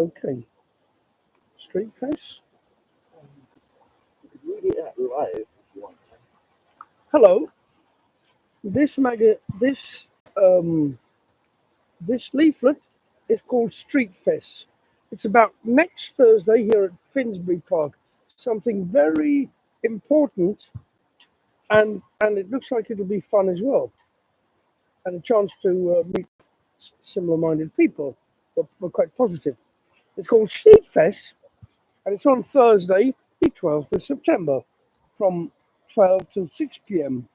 Okay. Street Fest. You could read it out live if you want. Hello. This this leaflet is called Street Fest. It's about next Thursday here at Finsbury Park. Something very important, and it looks like it'll be fun as well, and a chance to meet similar-minded people. We're quite positive. It's called Street Fest, and it's on Thursday, the 12th of September, from 12 till 6 p.m.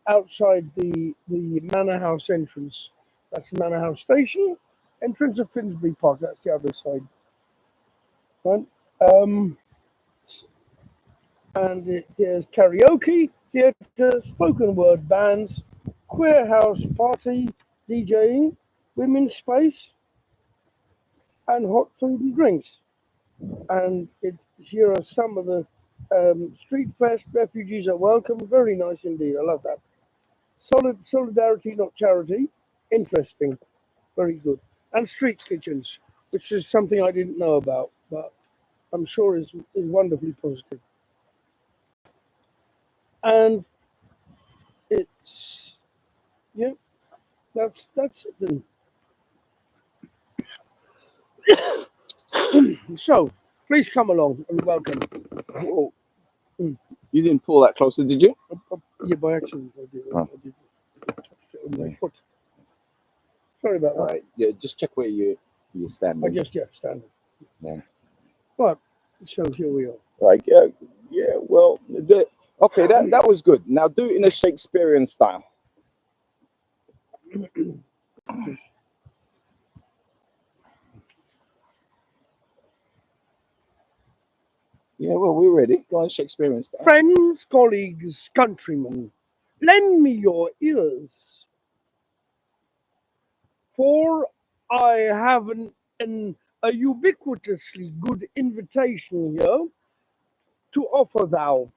Outside the Manor House entrance. That's the Manor House station. Entrance of Finsbury Park. That's the other side. Right? Um, and there's karaoke, theatre, spoken word bands, queer house party, DJing, women's space, and hot food and drinks. And here are some of the Street Fest refugees are welcome. Very nice indeed. I love that. Solidarity, not charity. Interesting. Very good. And street kitchens, which is something I didn't know about, but I'm sure is wonderfully positive. And it's yeah, that's it then. So please come along and welcome. Whoa. Mm. You didn't pull that closer, did you? Yeah, by accident I did. Oh. I did touched it with my foot. Sorry about All that. right. Yeah, just check where you're I standing. just standing. Yeah. But so here we are. Like, yeah. Well, okay, that was good. Now do it in a Shakespearean style. Yeah, well, we're ready. Go on, Shakespearean style. Friends, colleagues, countrymen, lend me your ears, for I have a ubiquitously good invitation here to offer thou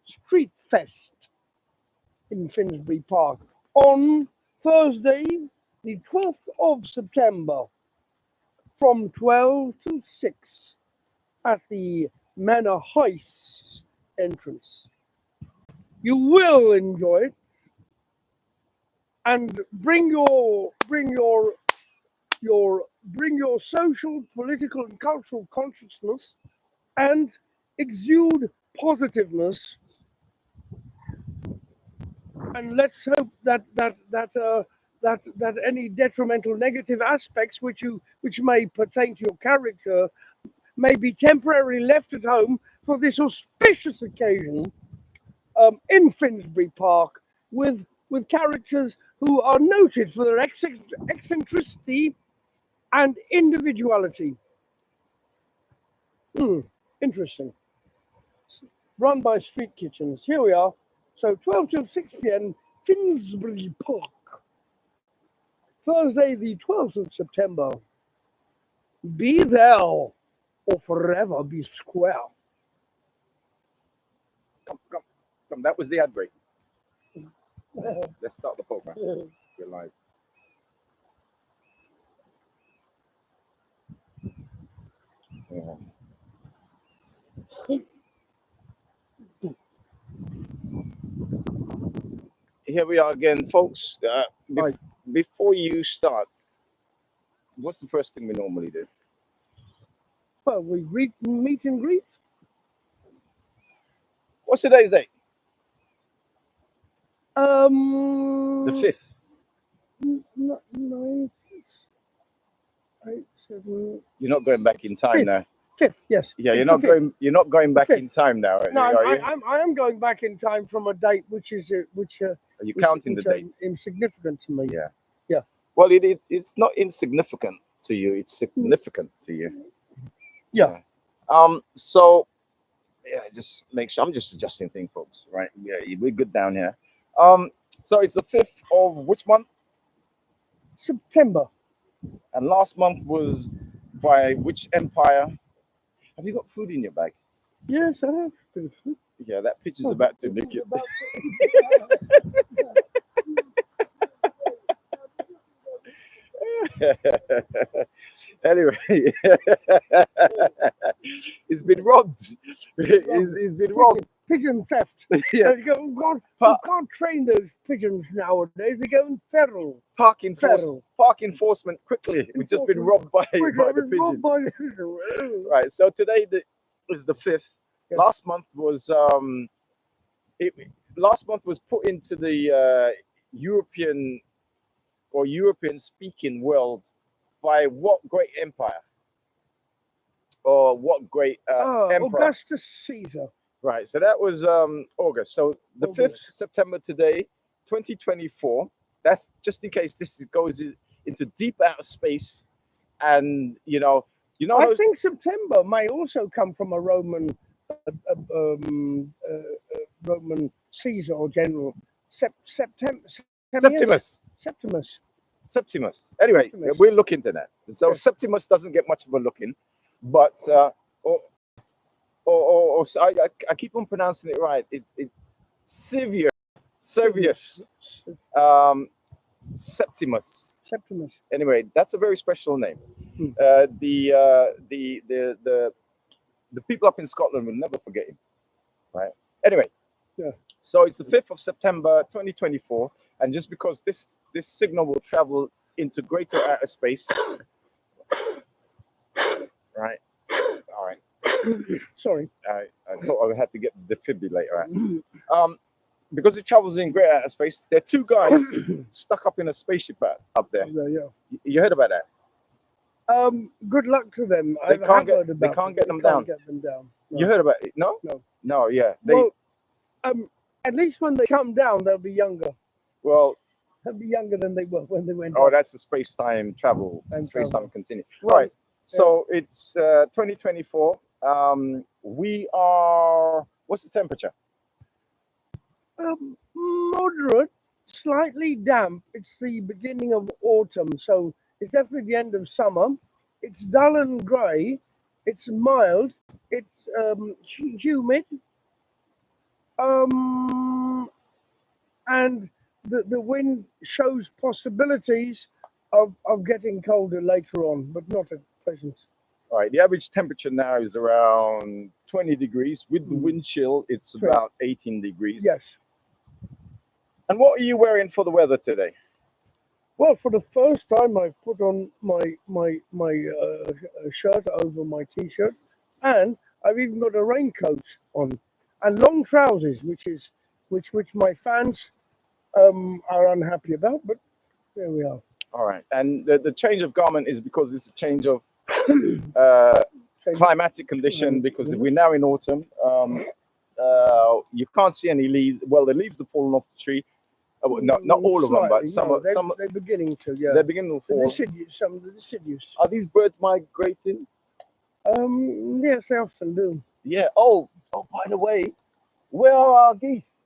Street Fest in Finsbury Park on Thursday, the 12th of September, from 12 till 6 at the Manor House entrance. You will enjoy it, and bring your social, political, and cultural consciousness, and exude positiveness. And let's hope that any detrimental negative aspects which may pertain to your character may be temporarily left at home for this auspicious occasion in Finsbury Park with characters who are noted for their eccentricity and individuality. Interesting. Run by Street Kitchens. Here we are. So 12 till 6 p.m. Finsbury Park. Thursday, the 12th of September. Be there or forever be square. Come. That was the ad break. Let's start the program. We're live. Yeah. Here we are again, folks. Right. Before you start, what's the first thing we normally do? Well, we meet and greet. What's today's date? The The 5th. 9, 8, 7. You're not going back in time 5th. now. 5th, yes. Yeah, It's you're the not 5th. going. You're not going back in 5th. time now. No, are you? I am going back in time from a date which Are you counting the dates? Insignificant to me. Yeah. Yeah. Well, it's not insignificant to you. It's significant to you. Yeah. So, yeah, just make sure. I'm just suggesting things, folks. Right? Yeah, we're good down here. So it's the 5th of which month? September. And last month was by which empire? Have you got food in your bag? Yes, I have. Bit of food. Yeah, that picture's about to nick it. Anyway, he's been robbed. He's been robbed. Pigeon theft. Yeah. You go, God, you Pa- can't train those pigeons nowadays. They go in feral. Park park enforcement quickly. We've just been robbed by Quick, by I the was pigeon. robbed by the pigeon. Right. So today is the 5th. Yes. Last month was it, last month was put into the European or European speaking world by what great empire or what great emperor? Augustus Caesar. Right. So that was August. So the 5th August. September today, 2024. That's just in case this goes into deep outer space, and I those think September may also come from a Roman Roman Caesar or general. Septimus. Septimus. Septimus. Anyway, Septimus. we'll look into that. So Yes. Septimus doesn't get much of a look in, but so I keep on pronouncing it right. It Servius, Septimus. Septimus. Anyway, that's a very special name. Hmm. The people up in Scotland will never forget him. Right. Anyway. Yeah. So it's the 5th of September 2024, and just because this signal will travel into greater outer space. Right. All right. Sorry. I thought I had to get the defibrillator out. Because it travels in great outer space, there are two guys stuck up in a spaceship up there. Yeah. You heard about that? Good luck to them. They can't get them down. No. You heard about it? No? No, yeah. Well, at least when they come down, they'll be younger. Well, they'll be younger than they were when they went. Oh, up. that's the space-time travel. Space-time continue. Well, right. So it's 2024. We are. What's the temperature? Moderate, slightly damp. It's the beginning of autumn, so it's definitely the end of summer. It's dull and grey. It's mild. It's humid. And the wind shows possibilities of getting colder later on, but not at present. All right. The average temperature now is around 20 degrees. With the wind chill, it's about 18 degrees. Yes. And what are you wearing for the weather today? Well, for the first time, I've put on my shirt over my t-shirt, and I've even got a raincoat on, and long trousers, which my fans are unhappy about. But there we are. All right. And the change of garment is because it's a change of climatic condition, because we're now in autumn. You can't see any leaves. Well, the leaves have fallen off the tree. Not all of them, but some. They're beginning to. Yeah. They're beginning to fall. Some of the deciduous. Are these birds migrating? Yes, they often do. Yeah. Oh, by the way, where are our geese?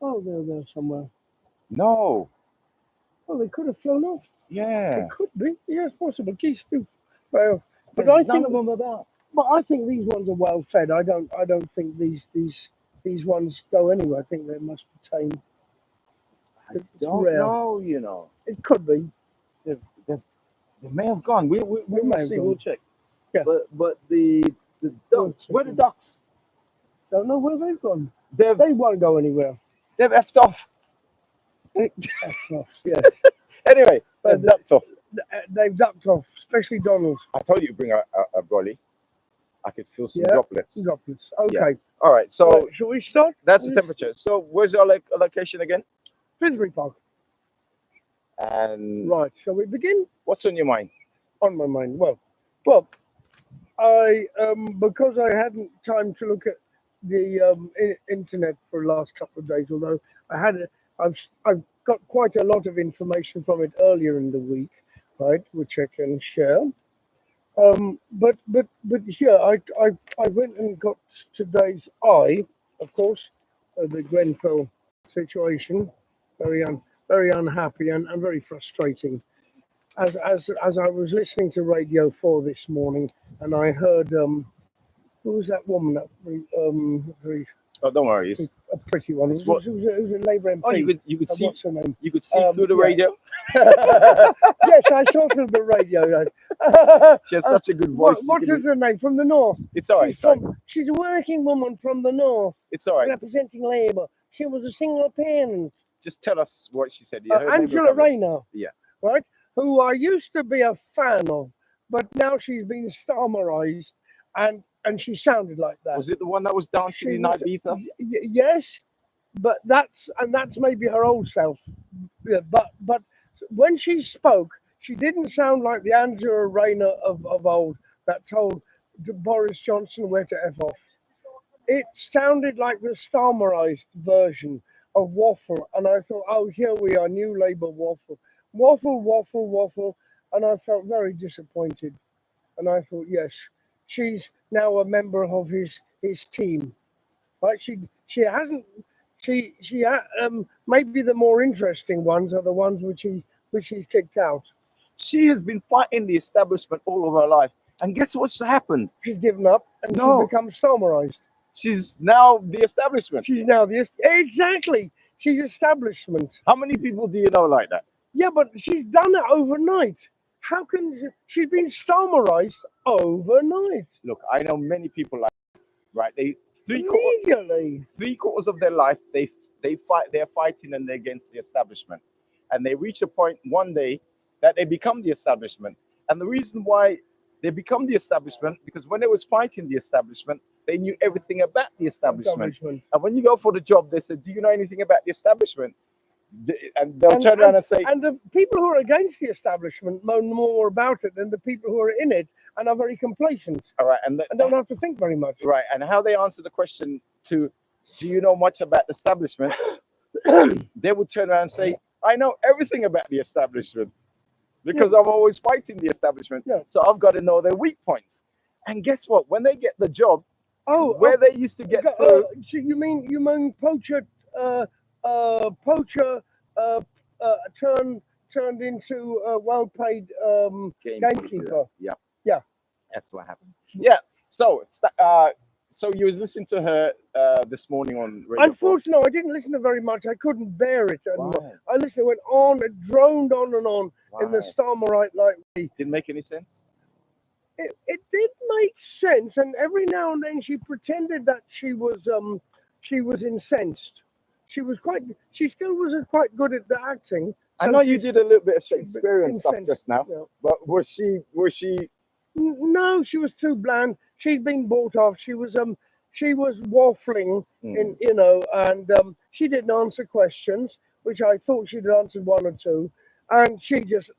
Oh, they're there somewhere. No. Oh, they could have flown off. Yeah. It could be. Yes, possible. Geese do fly off. But I think of them about. But I think these ones are well fed. I don't think these ones go anywhere. I think they must be tame. I don't know. It could be. They may have gone. We may have see. gone. We'll check. Yeah. But the ducks. Where the ducks? Don't know where they've gone. They won't go anywhere. They've effed off. Yes. Anyway, they've ducked off. They've ducked off, especially Donald. I told you to bring a brolly. I could feel some droplets. Droplets. Okay. Yeah. All right. So shall we start? That's the temperature. So where's our location again? Finsbury Park. And right. Shall we begin? What's on your mind? On my mind. Well, I because I hadn't time to look at the internet for the last couple of days, although I've got quite a lot of information from it earlier in the week, right, which I can share. But here I went and got today's of course, the Grenfell situation, very unhappy and very frustrating. As I was listening to Radio 4 this morning, and I heard who was that woman? That very Oh, don't worry. a pretty one. It was a Labour MP. Oh, you could see. What's her name? You could see through the yeah. radio. Yes, I saw through the radio. She has such a good voice. What's her name? From the north. It's all right. She's a working woman from the north. It's all right. Representing Labour. She was a single parent. Just tell us what she said. Angela Rayner. Yeah. Right? Who I used to be a fan of, but now she's been Starmerized, and she sounded like that. Was it the one that was dancing in Ibiza? Yes, but that's maybe her old self. Yeah, but when she spoke, she didn't sound like the Angela Rayner of old that told Boris Johnson where to F off. It sounded like the Starmerized version of Waffle, and I thought, oh, here we are, New Labour Waffle. Waffle, and I felt very disappointed. And I thought, yes, she's now a member of his team. Right? Maybe the more interesting ones are the ones which he's kicked out. She has been fighting the establishment all of her life, and guess what's happened? She's given up and she's become Starmerized. She's now the establishment. She's now exactly. She's establishment. How many people do you know like that? Yeah, but she's done it overnight. How can she's been Starmerized overnight? Look, I know many people like that, right? Three quarters of their life they're fighting and they're against the establishment. And they reach a point one day that they become the establishment. And the reason why they become the establishment, because when they was fighting the establishment, they knew everything about the establishment. And when you go for the job, they said, do you know anything about the establishment? And they'll turn around and say... And the people who are against the establishment know more about it than the people who are in it and are very complacent. All right. And don't have to think very much. Right. And how they answer the question to, do you know much about the establishment? They would turn around and say, I know everything about the establishment because I'm always fighting the establishment. Yeah. So I've got to know their weak points. And guess what? When they get the job, where they used to get through... So you mean poacher... turned into a well-paid gamekeeper. Yeah, that's what happened. Yeah. So you was listening to her this morning on radio. Unfortunately, I didn't listen to very much. I couldn't bear it anymore. I listened. It went on. It droned on and on in the Starmerite like way. Didn't make any sense. It did make sense, and every now and then she pretended that she was incensed. She still was quite good at the acting. I know you did a little bit of Shakespearean stuff just now, but was she? No, she was too bland. She'd been bought off. She was waffling and she didn't answer questions, which I thought she'd answered one or two, and she just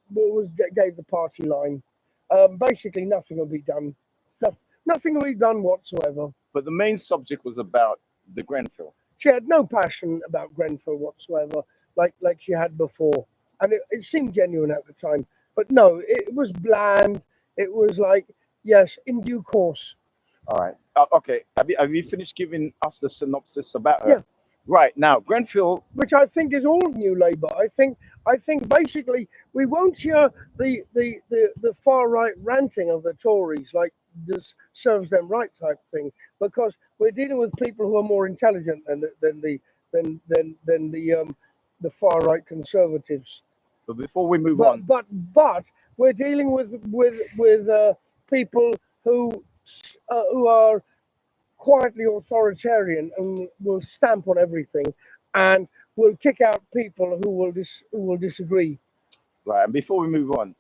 gave the party line. Basically, nothing will be done. Nothing will be done whatsoever. But the main subject was about the Grenfell. She had no passion about Grenfell whatsoever, like she had before. And it seemed genuine at the time. But no, it was bland. It was like, yes, in due course. All right. Okay. Have you finished giving us the synopsis about her? Yeah. Right. Now, Grenfell... Which I think is all New Labour. I think basically we won't hear the far-right ranting of the Tories, like this serves them right type thing, because we're dealing with people who are more intelligent than the far right Conservatives. But before we move on, but we're dealing with people who are quietly authoritarian and will stamp on everything and will kick out people who will disagree. Right, and before we move on,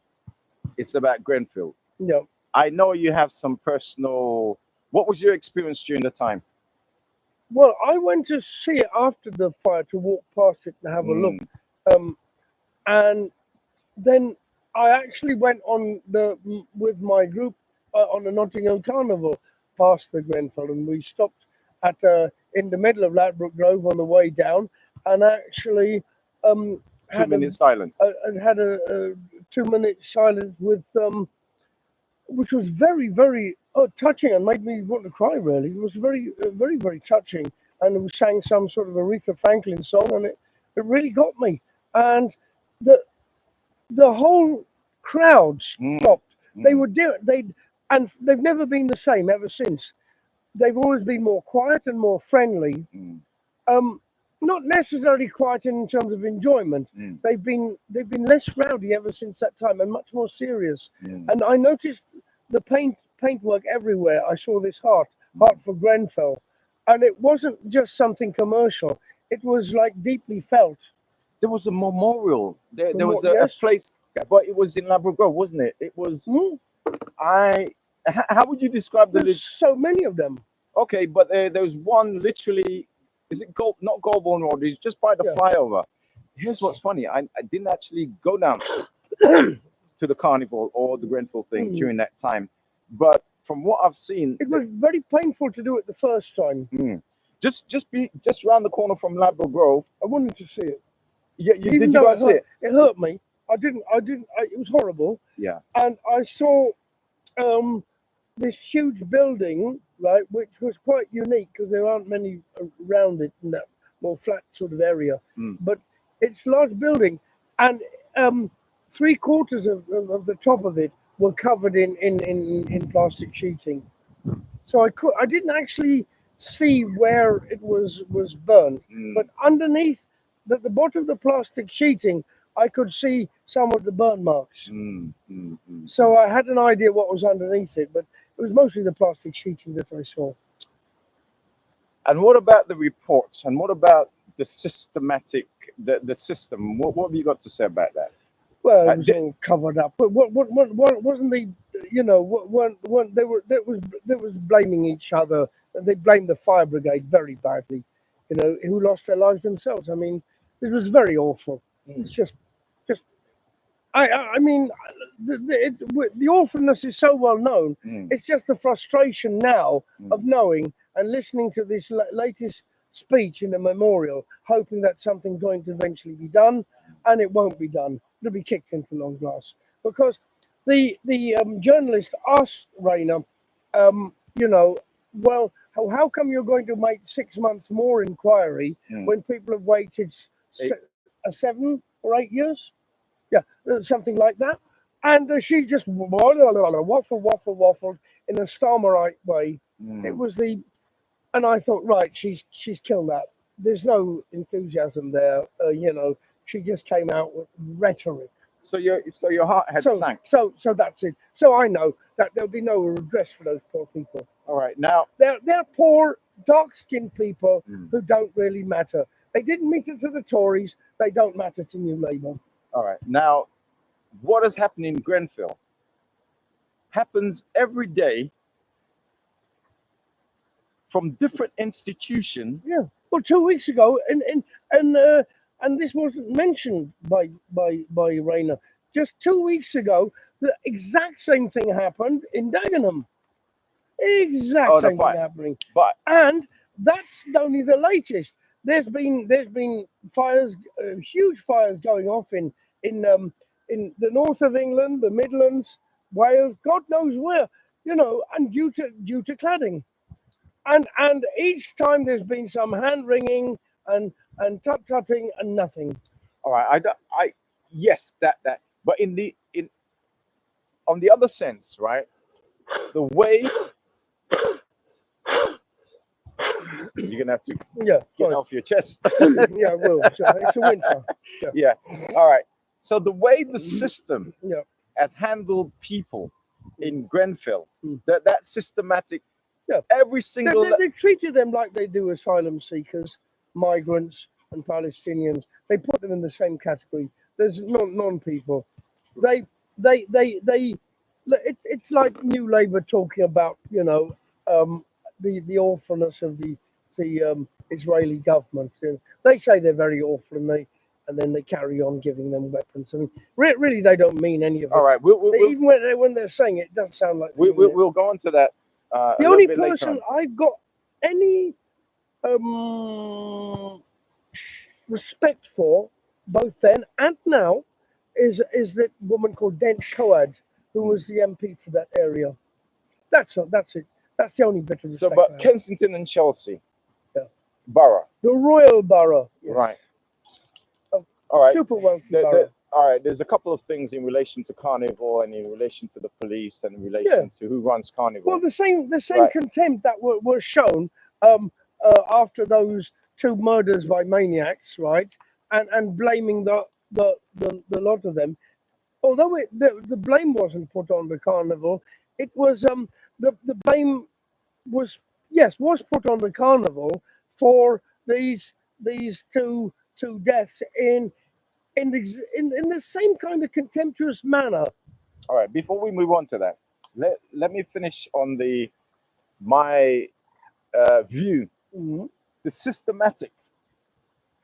it's about Grenfell. No. I know you have some personal... What was your experience during the time? Well, I went to see it after the fire, to walk past it and have a look. And then I actually went with my group on the Notting Hill Carnival past the Grenfell, and we stopped in the middle of Ladbroke Grove on the way down, and actually 2 minutes silence. And had a 2-minute silence with which was very, very touching and made me want to cry, really. It was very, very, very touching. And we sang some sort of Aretha Franklin song, and it really got me. And the whole crowd stopped. They would do it. And they've never been the same ever since. They've always been more quiet and more friendly. Not necessarily quite in terms of enjoyment. Mm. They've been less rowdy ever since that time and much more serious. Mm. And I noticed the paintwork everywhere. I saw this heart for Grenfell, and it wasn't just something commercial. It was like deeply felt. There was a memorial. There was a Yes. place, but it was in Labrador, wasn't it? It was. Mm, How would you describe the? there's so many of them. Okay, but there was one literally. Is it Gold? Not Goulburn Road. It's just by the Yeah. flyover. Here's what's funny. I didn't actually go down to the carnival or the Grenfell thing Mm. during that time, but from what I've seen, It was very painful to do it the first time. just round the corner from Labrador Grove. I wanted to see it, Yeah, did even you though go and see it? it hurt me. I didn't. It was horrible, Yeah. and I saw um, this huge building, right, which was quite unique because there aren't many around it in that more flat sort of area. Mm. But it's a large building, and three quarters of the top of it were covered in plastic sheeting. So I didn't actually see where it was burned, Mm. but underneath the bottom of the plastic sheeting, I could see some of the burn marks. Mm, mm, mm. So I had an idea what was underneath it, but it was mostly the plastic sheeting that I saw. And what about the reports? And what about the the system? What have you got to say about that? Well, it was all covered up. But what wasn't the, what they was blaming each other. They blamed the fire brigade very badly, who lost their lives themselves. I mean, it was very awful. It's just I mean, the awfulness is so well known. Mm. It's just the frustration now of knowing and listening to this latest speech in the memorial, hoping that something's going to eventually be done, and it won't be done. It'll be kicked into long grass because the journalist asked Rayner, well, how come you're going to make 6 months more inquiry when people have waited 7 or 8 years? Yeah, something like that. And she just waffled in a Starmerite way. It was and I thought, right, she's killed that. There's no enthusiasm there. She just came out with rhetoric. So your heart had sank. So that's it. So I know that there'll be no redress for those poor people. All right, now They're poor, dark-skinned people who don't really matter. They didn't matter to the Tories. They don't matter to New Labour. all right, now what has happened in Grenfell happens every day from different institutions. Yeah. Well, 2 weeks ago, and this wasn't mentioned by Rayner. Just 2 weeks ago, the exact same thing happened in Dagenham. Exact same thing happening. But And that's only the latest. There's been fires, huge fires going off in the north of England, the Midlands, Wales, God knows where, and due to cladding. And each time there's been some hand wringing and tut-tutting and nothing. all right, yes, that, but on the other sense, right? The way you're gonna have to Yeah, get off your chest. yeah, I will. So it's a winter. Yeah. All right. So the way the system Yeah. has handled people in Grenfell, Mm. that systematic, Yeah. every single. They treated them like they do asylum seekers, migrants, and Palestinians. They put them in the same category. There's non-people. It's like New Labour talking about the awfulness of the Israeli government. They say they're very awful, and then they carry on giving them weapons. I mean, really, they don't mean any of it. All right. Even when they're saying it, it doesn't sound like we'll go on to that. the only person I've got any respect for, both then and now, is that woman called Dent Coad, who was the MP for that area. That's it. That's the only bit of respect. So, but Kensington and Chelsea, Yeah. borough, the Royal Borough, yes. right? All right. Super wealthy borough. All right. There's a couple of things in relation to Carnival and in relation to the police and in relation to who runs Carnival. Well, the same Right. contempt that were shown after those two murders by maniacs, right? And blaming the lot of them. Although the blame wasn't put on the carnival, it was the blame was was put on the carnival for these two deaths in the same kind of contemptuous manner. All right. Before we move on to that, let me finish on my view. Mhm. The systematic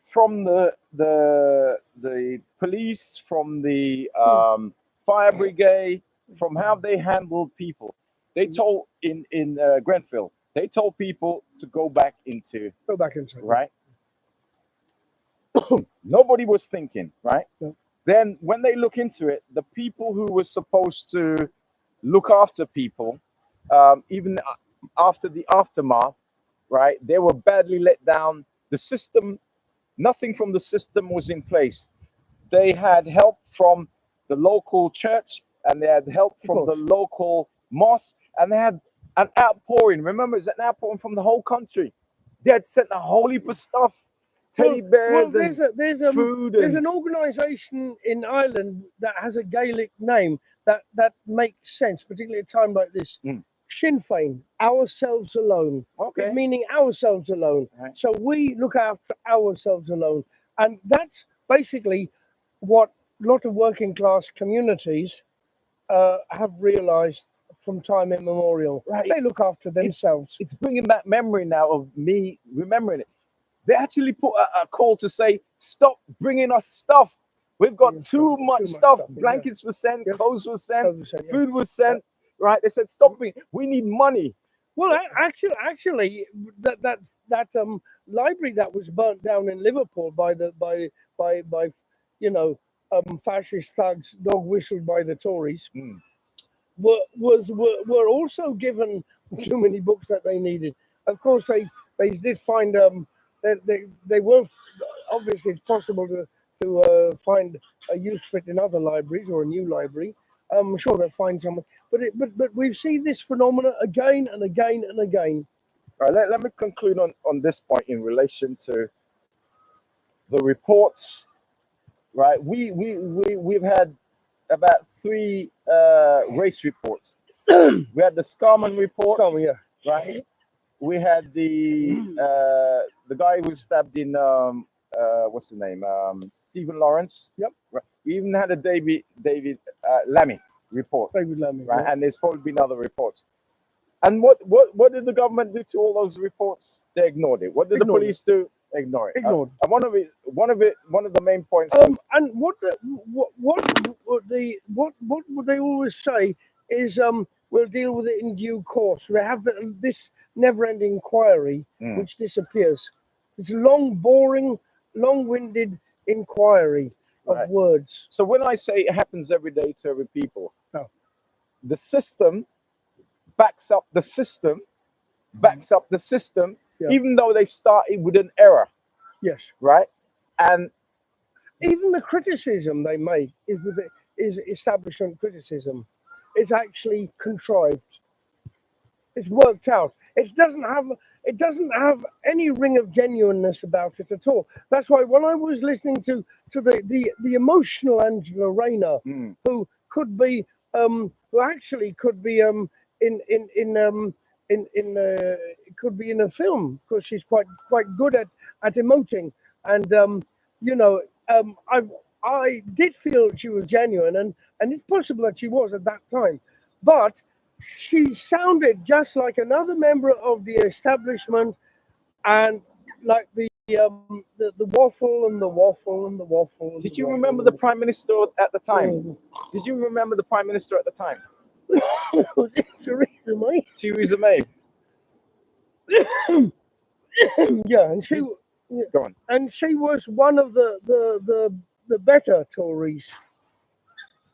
from the police, from the fire brigade, from how they handled people. They told in Grenfell, they told people to go back into Go back inside. right. Nobody was thinking right. Yeah. Then when they look into it, the people who were supposed to look after people, even after the aftermath, right, they were badly let down. The system, nothing from the system was in place. They had help from the local church and they had help from the local mosque and they had an outpouring. Remember, it's an outpouring from the whole country. They had sent a whole heap of stuff, teddy bears and food. There's an organisation in Ireland that has a Gaelic name that makes sense, particularly at a time like this. Sinn Féin, ourselves alone. Okay. Meaning ourselves alone. Right. So we look after ourselves alone. And that's basically what a lot of working class communities have realised from time immemorial. Right. They look after themselves. It's bringing back memory now of me remembering it. They actually put a call to say, stop bringing us stuff. We've got too much stuff. Blankets were sent, clothes were sent, food was sent. Right? They said, stop bringing. We need money. Well, actually, that library that was burnt down in Liverpool by fascist thugs, dog whistled by the Tories, were also given too many books that they needed. Of course, they did find they were obviously it's possible to find a use for it in other libraries or a new library. I'm sure they'll find someone, but we've seen this phenomena again and again and again. All right, let me conclude on this point in relation to the reports. Right, we've had about 3 race reports. We had the Scarman report. Right. We had the guy who was stabbed in what's the name? Stephen Lawrence. Yep. Right. We even had a David Lammy report. David Lammy. Right, and there's probably been other reports. And what did the government do to all those reports? They ignored it. What did the police do? Ignore it. Ignored. And one of the main points. And what they always say is we'll deal with it in due course. They have this never-ending inquiry which disappears. It's a long, boring, long-winded inquiry of words. So when I say it happens every day to every people, the system backs up the system, even though they started with an error. Yes. Right? And even the criticism they make is establishment criticism. It's actually contrived. It's worked out. It doesn't have any ring of genuineness about it at all. That's why when I was listening to the emotional Angela Rayner, who could be who actually could be could be in a film because she's quite good at emoting, and I did feel she was genuine, and it's possible that she was at that time, but she sounded just like another member of the establishment, and like the waffle and the waffle and the waffle. Did you remember the Prime Minister at the time? Did you remember the Prime Minister at the time? Theresa May. Theresa May. Yeah, and she Go on. And she was one of the better Tories.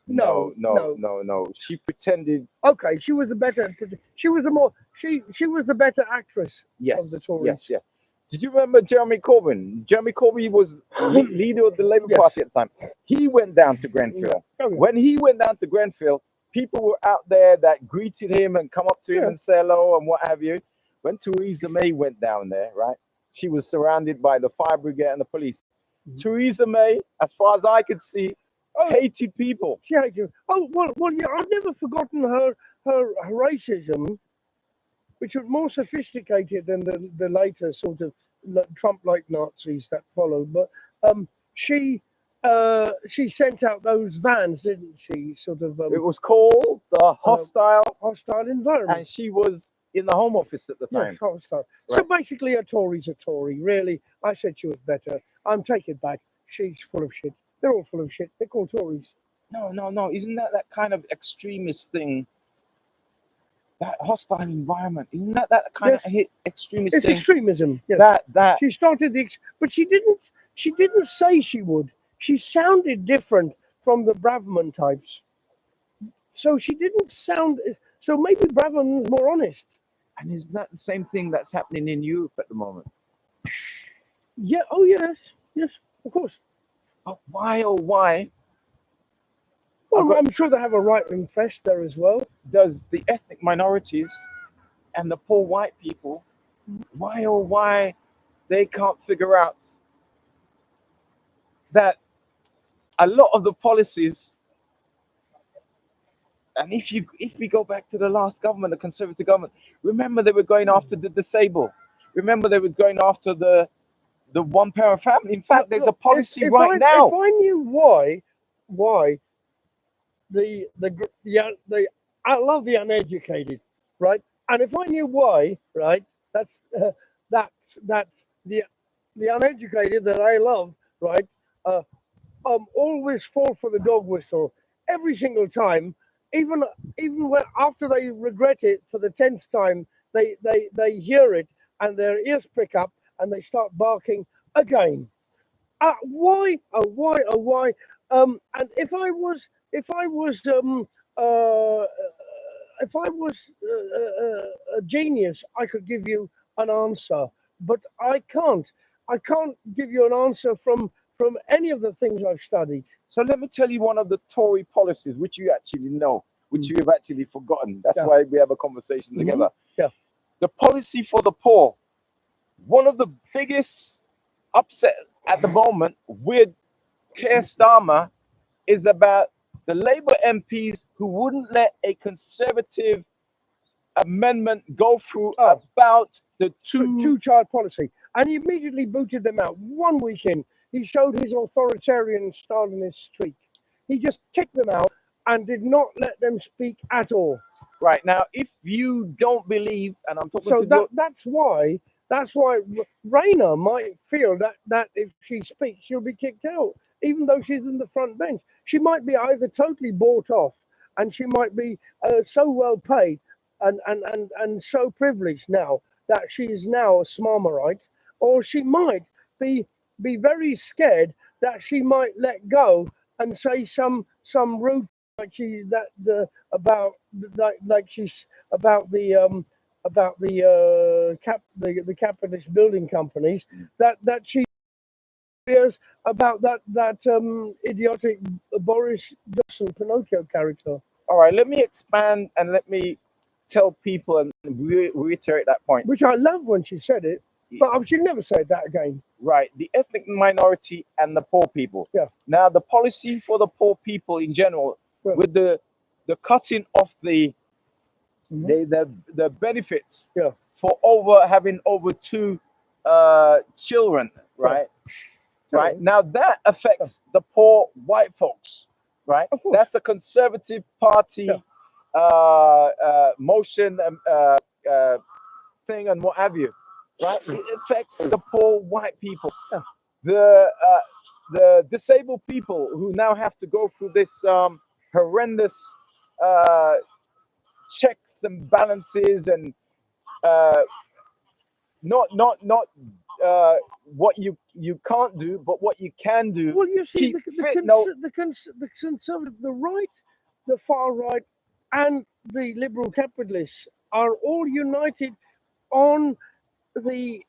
No. She pretended. Okay, she was the better. She was the more. She was the better actress of the Tories. Yes. Did you remember Jeremy Corbyn? Jeremy Corbyn was leader of the Labour Party at the time. He went down to Grenfell. When he went down to Grenfell, people were out there that greeted him and come up to him and say hello and what have you. When Theresa May went down there, right? she was surrounded by the fire brigade and the police. Theresa May, as far as I could see, hated people. She hated you. Oh well, yeah. I've never forgotten her racism, which was more sophisticated than the later sort of Trump-like Nazis that followed. But she sent out those vans, didn't she? Sort of. It was called the hostile environment, and she was in the Home Office at the time. Yes, hostile. Right. So basically, a Tory's a Tory. Really, I said she was better. I'm taking it back. She's full of shit. They're all full of shit. They're called Tories. No. Isn't that kind of extremist thing? That hostile environment, isn't that kind of extremist it's thing? Extremism. Yes. That she started but she didn't say she would. She sounded different from the Braverman types. So she didn't sound. So maybe Braverman was more honest. And isn't that the same thing that's happening in Europe at the moment? Yeah. Oh yes. Yes. Of course. But why, oh why? Well, I'm sure they have a right-wing press there as well. Does the ethnic minorities and the poor white people, why, oh why, they can't figure out that a lot of the policies, and if we go back to the last government, the Conservative government, remember they were going after the disabled. Remember they were going after the one-parent family. In fact, there's a policy right now. If I knew why the I love the uneducated, right? And if I knew why, right, that's the uneducated that I love, right? Always fall for the dog whistle every single time, even when after they regret it for the 10th time, they hear it and their ears prick up and they start barking again. Why? Why? And if I was a genius, I could give you an answer, but I can't. I can't give you an answer from any of the things I've studied. So let me tell you one of the Tory policies, which you actually know, which you have actually forgotten. That's why we have a conversation together. Yeah. The policy for the poor. One of the biggest upset at the moment with Keir Starmer is about the Labour MPs who wouldn't let a Conservative amendment go through about the two-child policy, and he immediately booted them out. 1 week in, he showed his authoritarian Stalinist streak. He just kicked them out and did not let them speak at all. Right now, if you don't believe, and I'm talking so that's why Rayner might feel that if she speaks, she'll be kicked out, even though she's in the front bench. She might be either totally bought off, and she might be so well paid and so privileged now that she's now a Smarmerite, or she might be very scared that she might let go and say some rude the capitalist building companies that she fears about that idiotic Boris Johnson Pinocchio character. All right, let me expand and let me tell people and reiterate that point. Which I love when she said it, but I should never say that again. Right, the ethnic minority and the poor people. Yeah. Now, the policy for the poor people in general, with the cutting off the benefits for having over 2 children, right? Right. Now that affects the poor white folks, right? That's the Conservative Party motion thing and what have you, right? It affects the poor white people, the disabled people who now have to go through this horrendous checks and balances and not what you can't do, but what you can do. Well, you see, the conservative, the right, the far right, and the liberal capitalists are all united on the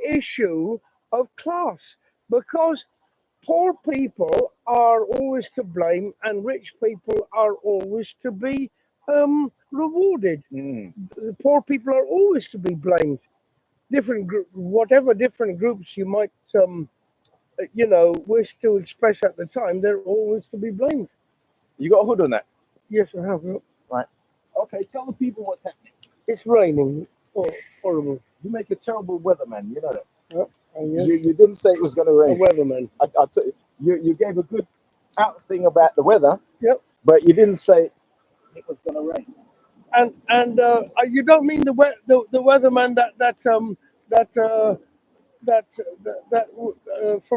issue of class, because poor people are always to blame and rich people are always to be rewarded. The poor people are always to be blamed. whatever different groups you might wish to express at the time, they're always to be blamed. You got a hood on that? Yes, I have. Right. Okay, tell the people what's happening. It's raining. Oh, horrible. You make a terrible weatherman, you know that. Oh, yes. You didn't say it was going to A rain. weatherman. I tell you gave a good out thing about the weather, Yep. but you didn't say it was going to rain. And you don't mean the weatherman that from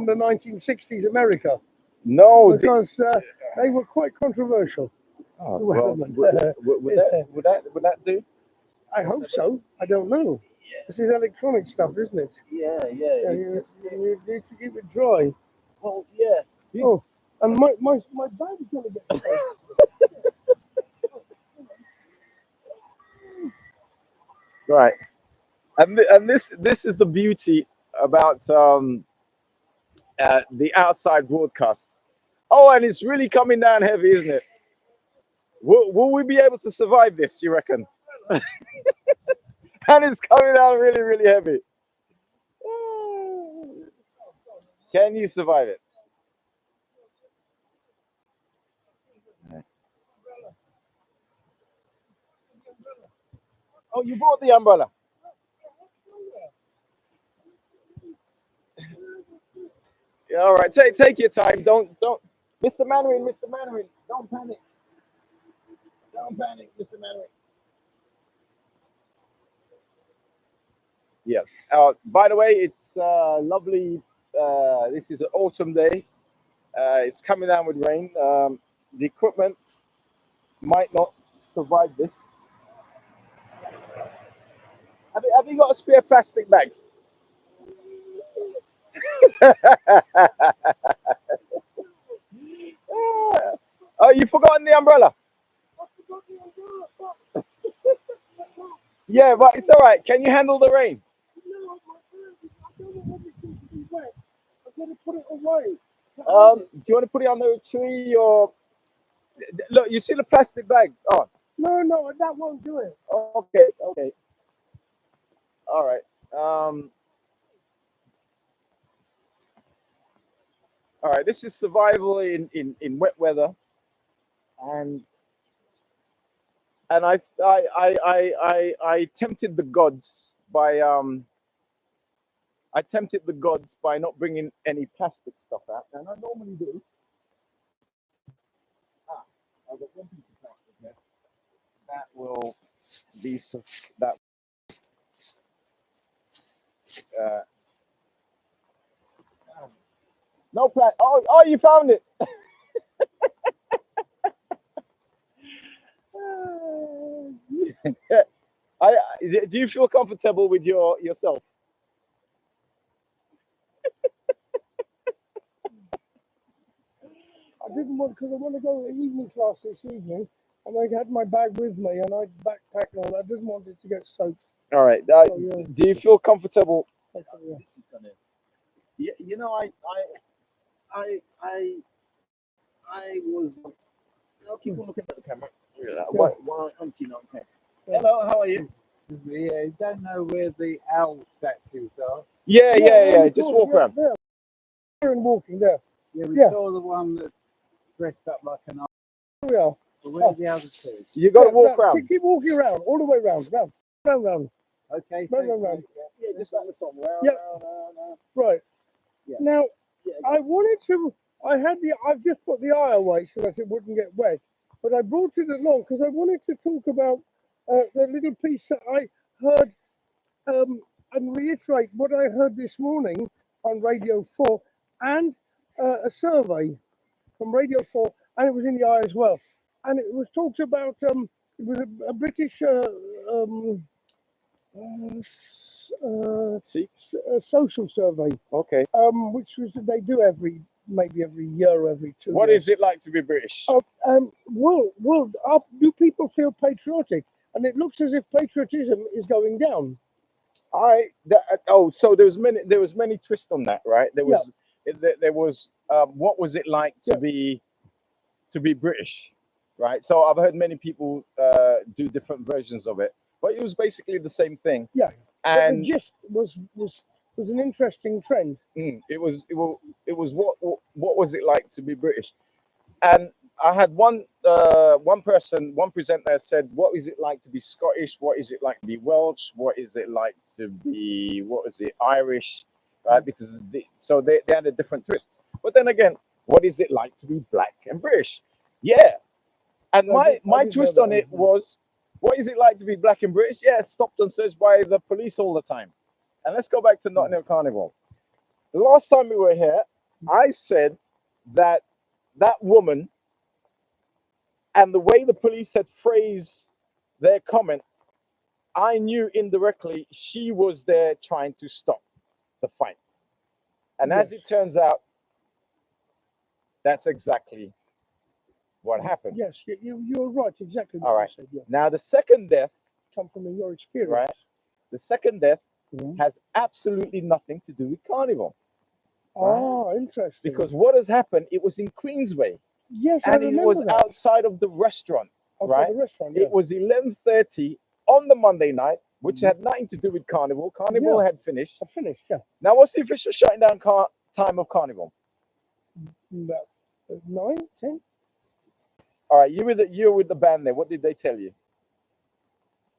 the 1960s America, No. because they were quite controversial. Oh, The well, weatherman. would that do? I hope so. I don't know. This is electronic stuff, isn't it? Yeah. Yeah, you need to keep it dry. Well, yeah. Oh, and my bag is gonna get wet. Right. And this is the beauty about the outside broadcast. Oh, and it's really coming down heavy, isn't it? Will we be able to survive this, you reckon? And it's coming down really, really heavy. Can you survive it? Oh, you brought the umbrella. Yeah, all right, take your time. Don't, Mr. Mandarin, don't panic. Don't panic, Mr. Mandarin. Yeah. By the way, it's lovely. This is an autumn day. It's coming down with rain. The equipment might not survive this. Have you got a spare plastic bag? Oh, you forgotten the umbrella? Yeah, but it's all right. Can you handle the rain? No, I don't want everything to be wet. I'm gonna put it away. Do you want to put it on the tree or look? You see the plastic bag? Oh, No, that won't do it. okay, all right. All right. This is survival in wet weather, and I tempted the gods by not bringing any plastic stuff out, and I normally do. Ah, I've got one piece of plastic there. That will be that. Uh, no plastic. Oh, you found it. Do you feel comfortable with yourself? I didn't want because I want to go to evening class this evening, and I had my bag with me, and I backpacked and all. I didn't want it to get soaked. All right. Yeah. Do you feel comfortable? Yeah. This is gonna. You know, I was. I'll keep on looking at the camera. Why aren't you not okay? Hello, how are you? Yeah, you don't know where the owl statues are. Yeah. Just walk around. There. And walking there. Yeah, we Yeah. saw the one that's dressed up like an owl. Here we are. But where are the other two? You got to walk around. Keep walking around, all the way round. Okay, Round. Yeah, just like the song. Yeah. Right. Yeah. Now, Yeah. I've just put the eye away so that it wouldn't get wet, but I brought it along because I wanted to talk about the little piece that I heard and reiterate what I heard this morning on Radio 4 and a survey from Radio 4, and it was in the eye as well. And it was talked about, it was a British See? social survey, Okay. which was they do maybe every year or every 2 What years. is it like to be British? Do people feel patriotic? And it looks as if patriotism is going down. All right. So there was many twists on that, right? There was what was it like to be British, right? So I've heard many people do different versions of it, but it was basically the same thing. Yeah. the And gist was an interesting trend. it was what was it like to be British? And I had one person, one presenter said, "What is it like to be Scottish? What is it like to be Welsh? What is it like to be Irish?" Right? Because so they had a different twist. But then again, what is it like to be black and British? Yeah. And my did know twist that on it was, what is it like to be black and British? Yeah, stopped and searched by the police all the time. And let's go back to Nottingham Carnival. The last time we were here, I said that that woman and the way the police had phrased their comment, I knew indirectly she was there trying to stop the fight. And as Yes. it turns out, that's exactly what happened. Yes, you're right. Exactly what All you right. said. Yeah, Now, the second death, come from your experience. right? The second death Mhm. has absolutely nothing to do with Carnival. Ah, interesting. Because what has happened, it was in Queensway yes, I and it was remember that. outside of the restaurant, Outside right? the restaurant. Yeah. It was 11:30 on the Monday night, which had nothing to do with Carnival. Carnival had finished. I finished. Yeah, Now, what's the official shutting down time of Carnival? about 9, 10. All right, you're with the band there. What did they tell you?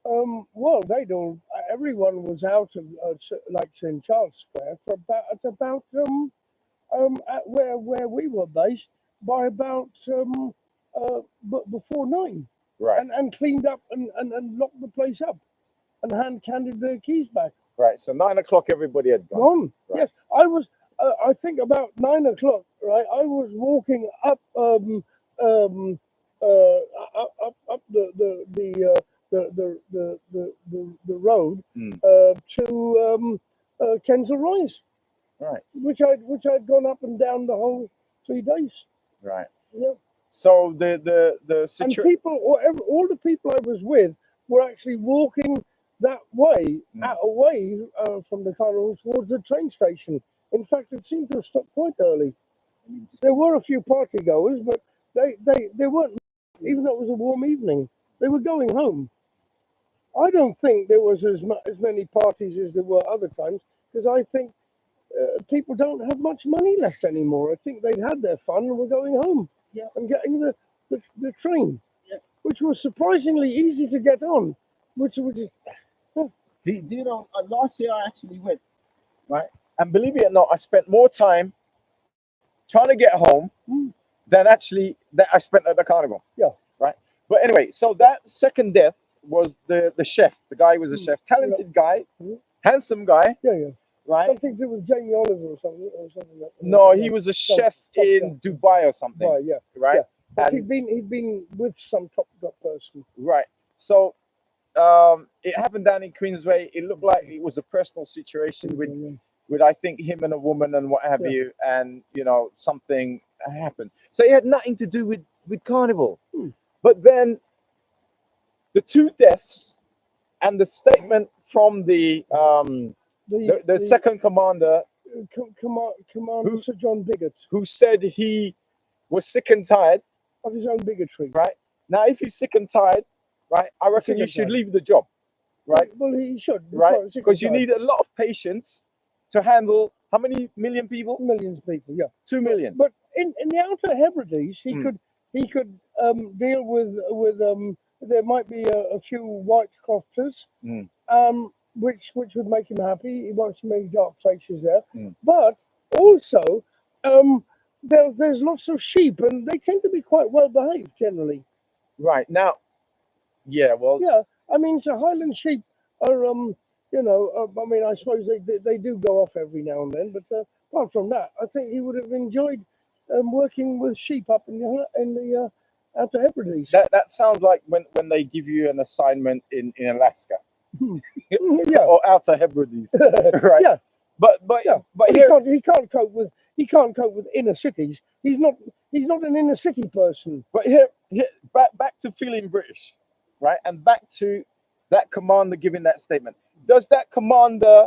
Well, they don't. Everyone was out of like St Charles Square for about at where we were based by about but before 9, Right, and cleaned up and locked the place up and handed the keys back. right. So 9 o'clock, everybody had gone. Gone. Right. Yes, I was. I think about 9 o'clock. Right, I was walking up up the road Mm. to Kensal Rise, Right, which I'd gone up and down the whole 3 days. right. Yeah, So the and situation. people, all the people I was with were actually walking that way, away from the carnival towards the train station. In fact, it seemed to have stopped quite early. There were a few party goers, but they weren't. Even though it was a warm evening, they were going home. I don't think there was as many parties as there were other times, because I think people don't have much money left anymore. I think they'd had their fun and were going home. Yeah. And getting the train, Yeah. which was surprisingly easy to get on. Which Do you know, last year I actually went. And believe it or not, I spent more time trying to get home than actually that I spent at the carnival. Yeah. Right. But anyway, so that second death was the chef. The guy was a chef, talented guy, handsome guy, yeah. right? Something to do with Jamie Oliver or something like that. No, he was a chef in Dubai or something. Right, yeah. Right. Yeah. But And- he'd been with some top person. Right. So it happened down in Queensway. It looked like it was a personal situation with I think him and a woman and what have Yeah. you, and something happened. So it had nothing to do with Carnival. But then the two deaths and the statement from the second commander Commander Who- Sir John Bigot who said he was sick and tired. of his own bigotry. Right. Now, if he's sick and tired, right, I reckon Sick you and should tired. leave the job. Right. Well, he should. Right. Sick and Because you tired. need a lot of patience to handle how many million people? Millions of people. Yeah. 2 million. But in the Outer Hebrides, he Mm. could deal with there might be a few white crofters, Mm. which would make him happy. He wants to make dark places there, Mm. but also there's lots of sheep, and they tend to be quite well behaved generally. Right. Now, yeah, well, Yeah, I mean, so Highland sheep are I mean, I suppose they do go off every now and then, but apart from that, I think he would have enjoyed working with sheep up in the Outer Hebrides. that sounds like when they give you an assignment in Alaska Yeah, or Outer Hebrides, right? yeah, But yeah. but But here, he can't cope with inner cities. He's not an inner city person. but here back to feeling British, right? And back to that commander giving that statement. Does that commander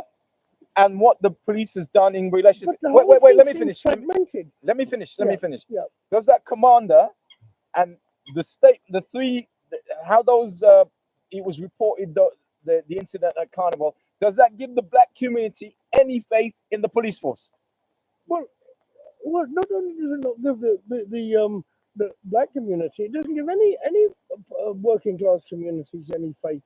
and what the police has done in relation? But the Wait, whole let me thing finish. seems fragmented. Let me finish. Yeah. Does that commander and the three, how those it was reported the incident at Carnival, Does that give the black community any faith in the police force? Well, not only does it not give the black community, it doesn't give any working class communities any faith.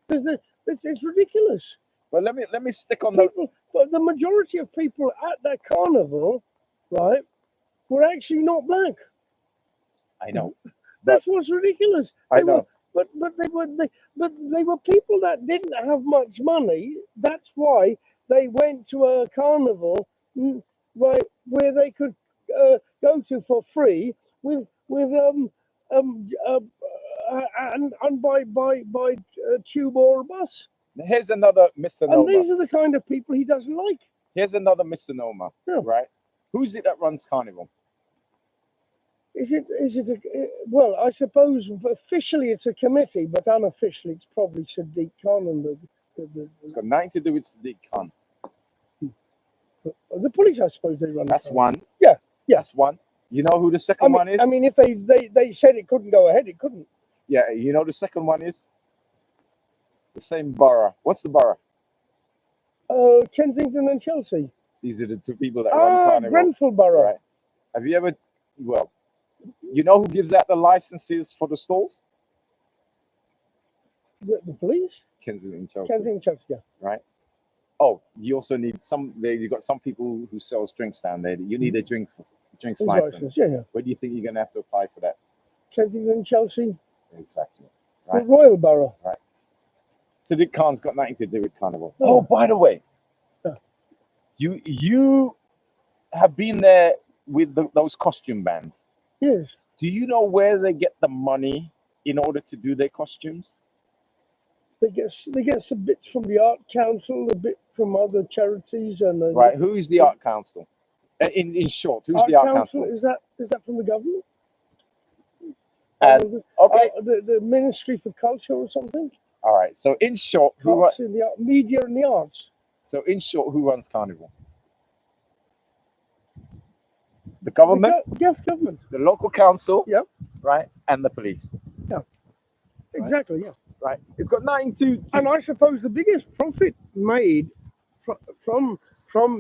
It's ridiculous. Well, let me stick on the. People, but the majority of people at that carnival, right, were actually not black. I know. That's what's ridiculous. I know. But they were people that didn't have much money. That's why they went to a carnival, right, where they could go to for free with and by tube or bus. Here's another And misnomer. these are the kind of people he doesn't like. Here's another misnomer. Yeah. Right? Who's it that runs carnival? Is it well, I suppose officially it's a committee, but unofficially it's probably Sadiq Khan and It's got nothing to do with Sadiq Khan. the police, I suppose they run. That's the one. Yeah. That's one. You know who the second one is? I mean, if they said it couldn't go ahead, it couldn't. Yeah, you know the second one is? The same borough. What's the borough? Kensington and Chelsea. These are the two people that run carnival. Grenfell Borough. Right. Have you ever, well, you know who gives out the licenses for the stalls? The police? Kensington and Chelsea. Kensington and Chelsea, yeah. Right. Oh, you also need you got some people who sells drinks down there. You need a drinks license. Yeah. Where do you think you're going to have to apply for that? Kensington and Chelsea. Exactly. The Right. Royal Borough. Right. Sadiq Khan's got nothing to do with carnival. Oh. Oh, by the way, Yeah. you have been there with those costume bands. Yes. Do you know where they get the money in order to do their costumes? They get some bits from the Art Council, a bit from other charities, and Right. Who is the Art Council? In short, who's Art the Art Council. Council? Is that from the government? And okay, The Ministry for Culture or something. all right. So in short, Arts in the media and the arts. So in short, who runs carnival? The government, Yes, government. the local council, Yep. right, and the police. Exactly. Yeah. Right. It's got nothing to. And I suppose the biggest profit made from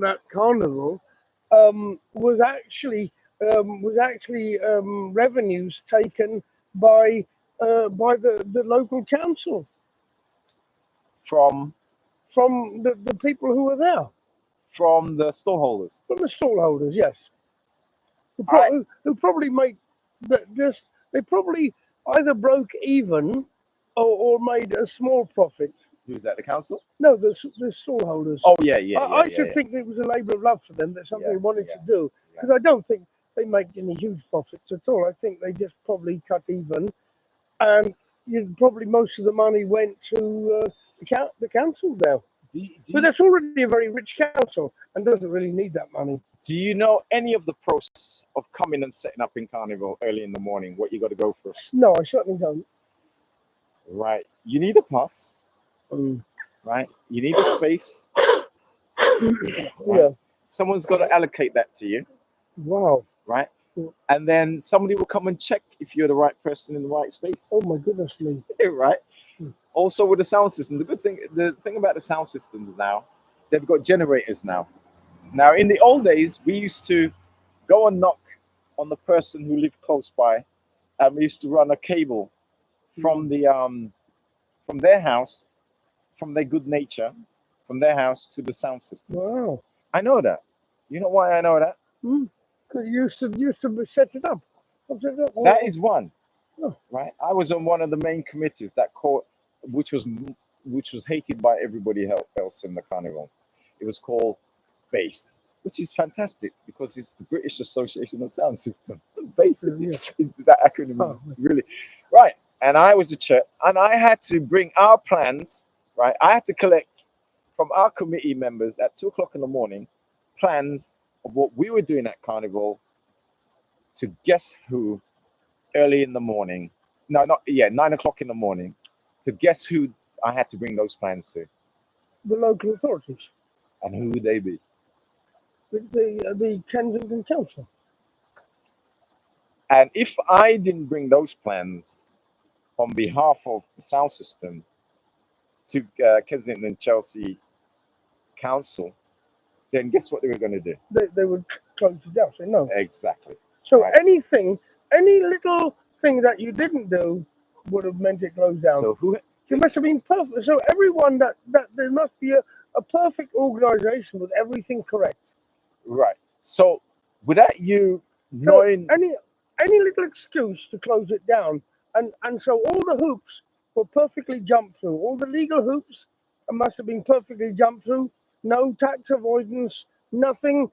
that carnival was actually revenues taken by the local council from the people who were there, from the stallholders. from the stallholders. Yes, Right. who probably made they probably either broke even or made a small profit. Who's that? The council? No, the stallholders. Oh yeah. I should think it was a labour of love for them. That's something Yeah, they wanted yeah, to do, because I don't think they make any huge profits at all. I think they just probably cut even, and probably most of the money went to the council now. But that's already a very rich council and doesn't really need that money. Do you know any of the process of coming and setting up in carnival early in the morning? What you got to go through? No, I certainly don't. Right. You need a pass. Right. You need a space. Yeah. Someone's got to allocate that to you. Wow. Right. Yeah. And then somebody will come and check if you're the right person in the right space. Oh my goodness me. Right. Also with the sound system, the thing about the sound systems now, they've got generators now. Now in the old days, we used to go and knock on the person who lived close by, and we used to run a cable from from their house, from their good nature, from their house to the sound system. Wow. I know that. You know why I know that? Because you used to set it up. That is one. Oh. Right. I was on one of the main committees that called, which was hated by everybody else in the carnival. It was called BASE, which is fantastic because it's the British Association of Sound System. Basically, that acronym is really right. And I was the chair, and I had to bring our plans. Right, I had to collect from our committee members at 2:00 in the morning plans of what we were doing at carnival. To guess who, early in the morning. No, 9:00 in the morning. To guess who I had to bring those plans to. The local authorities. And who would they be? The Kensington Council. And if I didn't bring those plans on behalf of the sound system to Kensington and Chelsea council, then guess what they were going to do? They would close it down. Say no. Exactly. So Right. any little thing that you didn't do would have meant it closed down. So who? It must have been perfect. So everyone that there must be a perfect organization with everything correct. Right. So without you So knowing, any little excuse to close it down, and so all the hoops were perfectly jumped through. All the legal hoops must have been perfectly jumped through. No tax avoidance, nothing,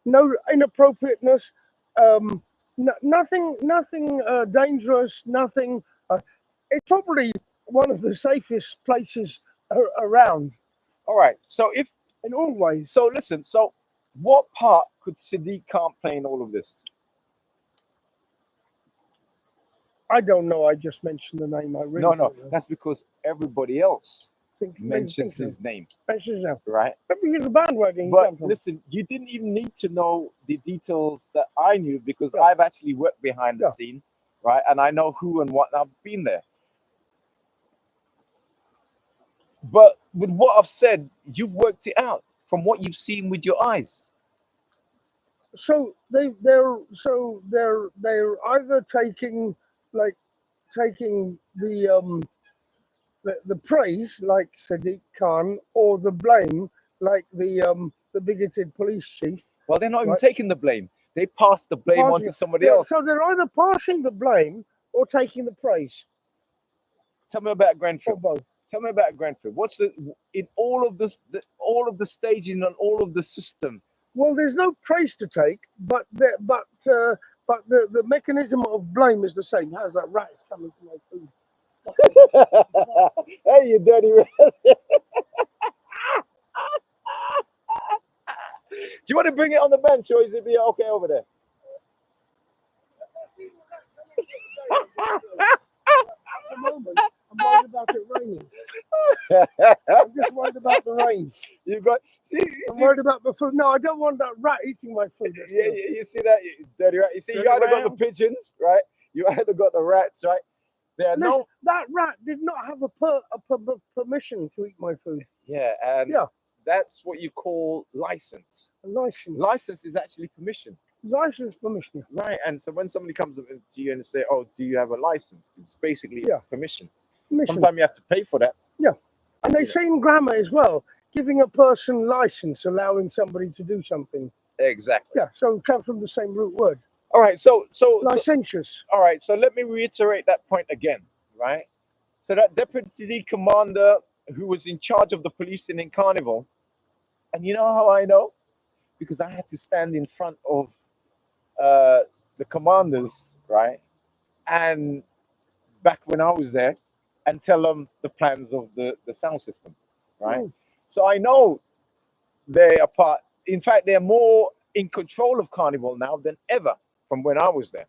no inappropriateness, nothing dangerous, nothing. It's probably one of the safest places around all right. So if in all ways. so, listen. So what part could Sadiq Khan play in all of this? I don't know. I just mentioned the name. I really No, don't know. that's because everybody else Think, mentions think his name, mentions now. right? Maybe he's a bandwagon. But listen, you didn't even need to know the details that I knew because I've actually worked behind the scene, right? And I know who and what, and I've been there. But with what I've said, you've worked it out from what you've seen with your eyes. So they're either taking the praise like Sadiq Khan or the blame like the bigoted police chief. Well, they're not even Right. taking the blame. They pass the blame on Passing to it. somebody Yeah, else. so they're either passing the blame or taking the praise, Tell me about or Grenfell. both. Tell me about Grenfell. What's in all of all of the staging and all of the system? Well, there's no praise to take, but the mechanism of blame is the same. How's that rat is coming to my food? Hey, you dirty rat. Do you want to bring it on the bench or is it be okay over there? At the moment, I'm worried about it raining. I'm just worried about the rain. You got I'm worried about the food. No, I don't want that rat eating my food. Yeah, you see that, you dirty rat. You see, you either got the pigeons, right? You either got the rats, right? There Listen, that rat did not have a permission to eat my food. Yeah, and Yeah. that's what you call license. A license. License is actually permission. License permission. Right, and so when somebody comes up to you and say, "Oh, do you have a license?" It's basically permission. Sometimes you have to pay for that. Yeah, and they say in grammar as well, giving a person license, allowing somebody to do something. Exactly. Yeah, so it comes from the same root word. All right, so licentious. All right, so let me reiterate that point again, right? So that deputy commander who was in charge of the policing in Carnival, and you know how I know? Because I had to stand in front of the commanders, right? And back when I was there, and tell them the plans of the sound system, right? Mm. So I know they are part. In fact, they're more in control of Carnival now than ever from when I was there.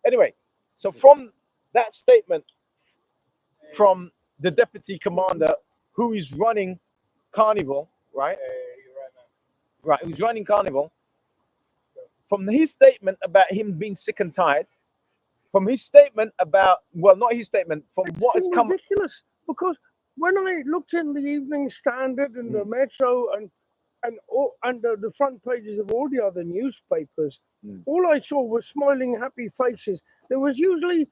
Anyway, so from that statement from the deputy commander who is running Carnival, right? Right, who's running Carnival. From his statement about him being sick and tired, from his statement about, well, not his statement, from what has come. Ridiculous, because when I looked in the Evening Standard and the Metro and the front pages of all the other newspapers, all I saw was smiling, happy faces. There was usually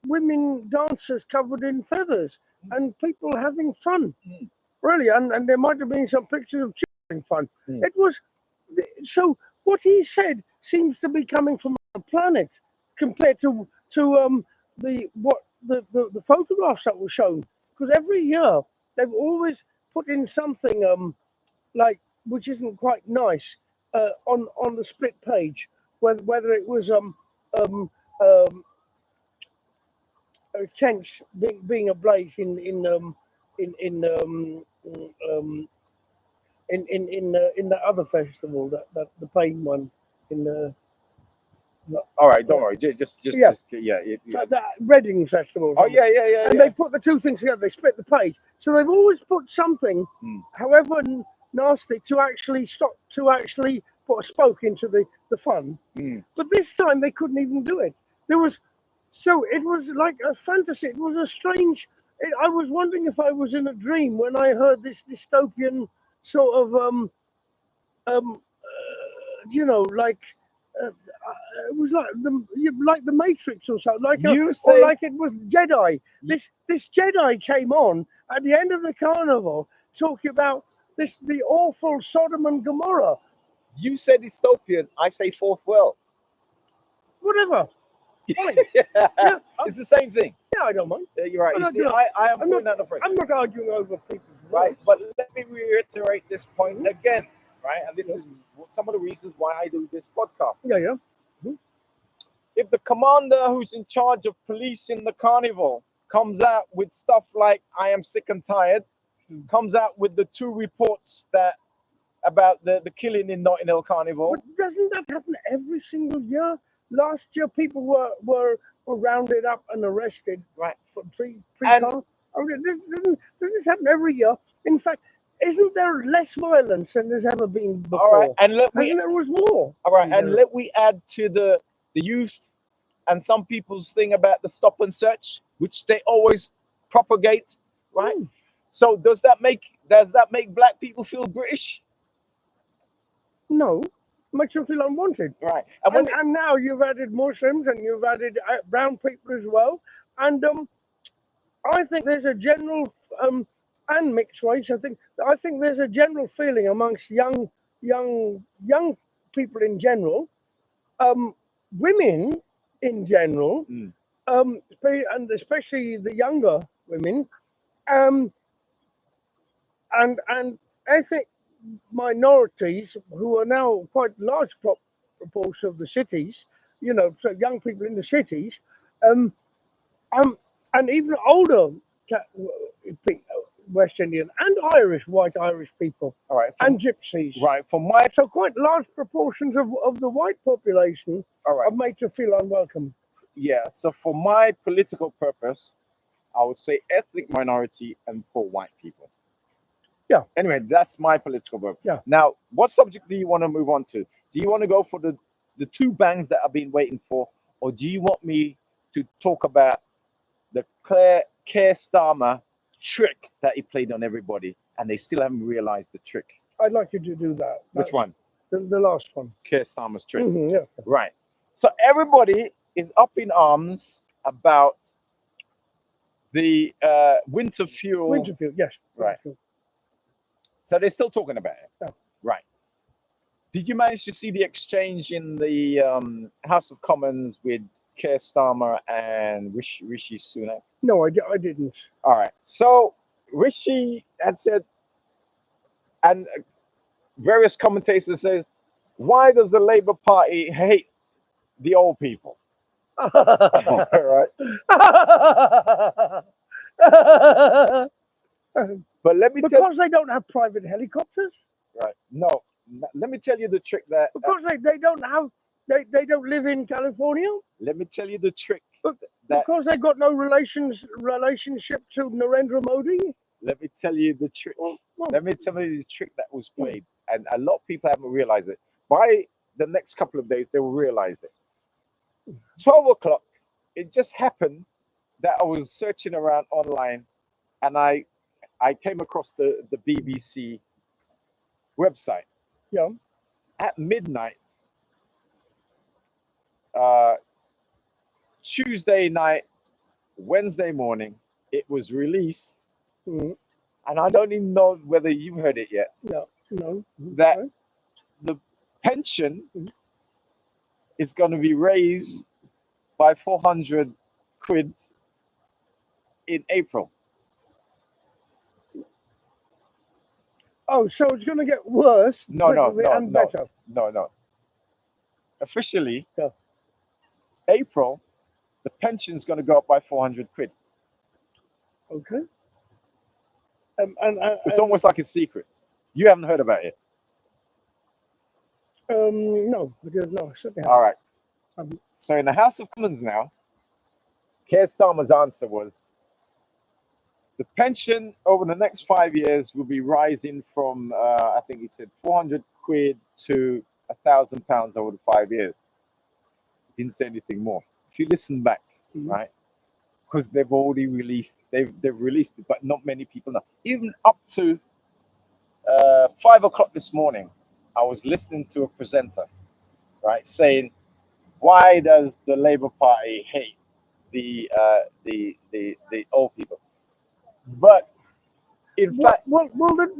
women dancers covered in feathers and people having fun, really, and there might have been some pictures of children having fun. It was so. What he said seems to be coming from a planet compared to the photographs that were shown, because every year they've always put in something like which isn't quite nice on the split page, whether it was tents being ablaze in the other festival, that the pain one in the. All right, don't worry. Just yeah. That Reading Festival. Oh yeah. And they put the two things together. They split the page, so they've always put something, however nasty, to actually put a spoke into the fun. But this time they couldn't even do it. It was like a fantasy. It was a strange. I was wondering if I was in a dream when I heard this dystopian sort of you know, it was like the Matrix or something, You or say like it was Jedi. This Jedi came on at the end of the carnival talking about the awful Sodom and Gomorrah. you say dystopian. I say fourth world. Whatever. Fine. Yeah, Yeah, it's the same thing. yeah, I don't mind. You're right. I'm You not see, doing- I am I'm pointing not. out the phrase. I'm not arguing over people's Right, words. but let me reiterate this point Mhm. again. Right, and this Yeah. is some of the reasons why I do this podcast. Yeah, yeah. If the commander who's in charge of policing the carnival comes out with stuff like "I am sick and tired," comes out with the 2 reports that about the killing in Notting Hill Carnival. But doesn't that happen every single year? Last year, people were rounded up and arrested. Right. For pre And- con. Doesn't this happen every year? In fact, isn't there less violence than there's ever been before? All right, and let Hasn't me there was more? all right, and let we add to the youth and some people's thing about the stop and search, which they always propagate, right? Mm. So does that make black people feel British? No, makes them feel unwanted. Right. And when And now you've added Muslims and you've added brown people as well. And I think there's a general and mixed race. I think there's a general feeling amongst young people in general, women in general, Mm. and especially the younger women, um, and ethnic minorities who are now quite large proportion of the cities. You know, so young people in the cities, um, and even older West Indian and Irish, white Irish people, all right, and gypsies. right, for my So quite large proportions of the white population all right, are made to feel unwelcome. yeah. So for my political purpose, I would say ethnic minority and poor white people. Yeah. Anyway, that's my political purpose. Yeah. Now, what subject do you want to move on to? Do you want to go for the 2 bangs that I've been waiting for, or do you want me to talk about the Keir Starmer trick that he played on everybody, and they still haven't realized the trick? I'd like you to do that. Which one? The last one. Keir Starmer's trick. Mhm, yeah. Right. So everybody is up in arms about the winter fuel. Winterfield, yes. Right. Winterfield. So they're still talking about it. Yeah. Right. Did you manage to see the exchange in the House of Commons with Keir Starmer and Rishi Sunak? No, I didn't. All right. So Rishi had said, and various commentators says, why does the Labour Party hate the old people? All right. But let me tell you, Because they don't have private helicopters. right. No, let me tell you the trick that. Because they don't have they don't live in California. Let me tell you the trick. But That because they got no relationship to Narendra Modi. let me tell you the trick. Well, Let me tell you the trick that was played, and a lot of people haven't realized it. By the next couple of days, they will realize it. 12 o'clock. It just happened that I was searching around online, and I came across the BBC website. yeah. At midnight, Tuesday night, Wednesday morning, it was released, Mhm. and I don't even know whether you've heard it yet. No. No. That Right. the pension Mhm. is going to be raised by 400 quid in April. Oh, so it's going to get worse. No, no, quickly no, and no. better. No. Officially, Yeah. April, the pension is going to go up by 400 quid. Okay. It's almost like a secret. You haven't heard about it. no, because no, certainly All right. Um, So in the House of Commons now, Keir Starmer's answer was the pension over the next 5 years will be rising from, I think he said 400 quid to £1,000 over the 5 years. He didn't say anything more. If you listen back, Mhm. right? Because they've already released, they've released it, but not many people know. Even up to 5 o'clock this morning, I was listening to a presenter, right, saying, "Why does the Labour Party hate the old people?" But in Well, fact,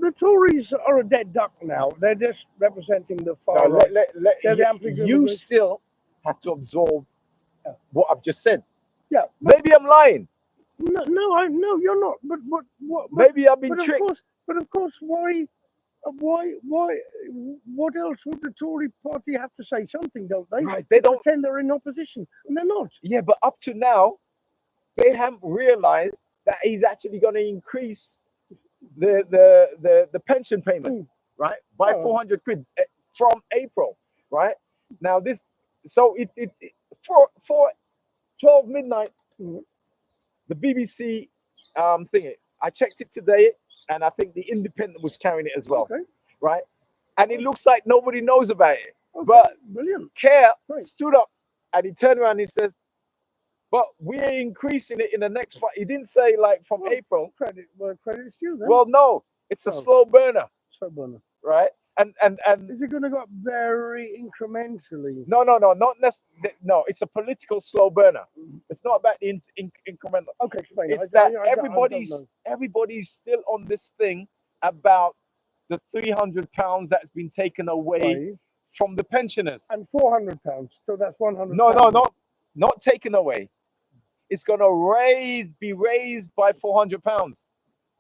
the Tories are a dead duck now. They're just representing the far no, right. They're the you, amplification of you the- still have to absorb what I've just said. Yeah, Maybe I'm lying. no, you're not. But Maybe I've been but of tricked. course, why, what else would the Tory party have to say? Something, don't they? Right, they don't. Pretend they're in opposition, and they're not. Yeah, but up to now, they haven't realized that he's actually going to increase the pension payment, right, by Oh. 400 quid from April, right? Now this, so it for 12 midnight, the BBC thing. I checked it today, and I think the Independent was carrying it as well, Okay. right? And it looks like nobody knows about it. Okay, But brilliant. Kerr Right. stood up and he turned around and he says, "But we're increasing it in the next 5." He didn't say like from Well, April. Credit where credit's due. Then. Well, no, it's a Oh. slow burner, So, Bonner. right? And Is it going to go up very incrementally? no, not necessarily. No, it's a political slow burner. It's not about the incremental. Okay, explain. It's I that don't everybody's still on this thing about the £300 that's been taken away know. from the pensioners. And £400, so that's 100. No, not taken away. It's going to be raised by £400.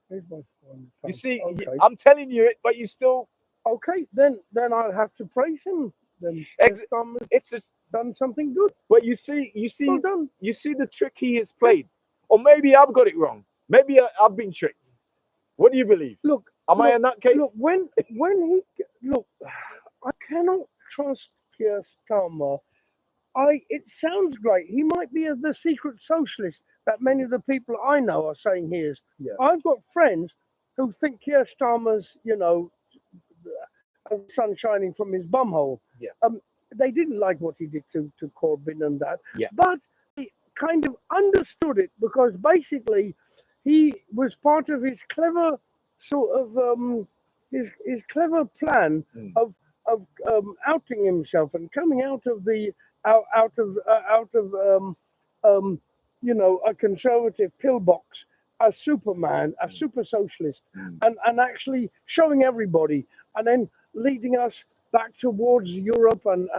You see, Okay. I'm telling you it, but you still. Okay, then I'll have to praise him. Then Tom has It's a. done something good. But you see, Well done. you see the trick he has played, or maybe I've got it wrong. Maybe I've been tricked. What do you believe? Look, Am I a nutcase? Look, when I cannot trust Keir Starmer. It sounds great. He might be the secret socialist that many of the people I know are saying he is. Yeah. I've got friends who think Keir Starmer's, the sun shining from his bumhole. Yeah. They didn't like what he did to Corbyn and that. Yeah. But he kind of understood it because basically he was part of his clever sort of his clever plan of outing himself and coming out of a conservative pillbox as Superman, a super socialist, and actually showing everybody, and then leading us back towards Europe and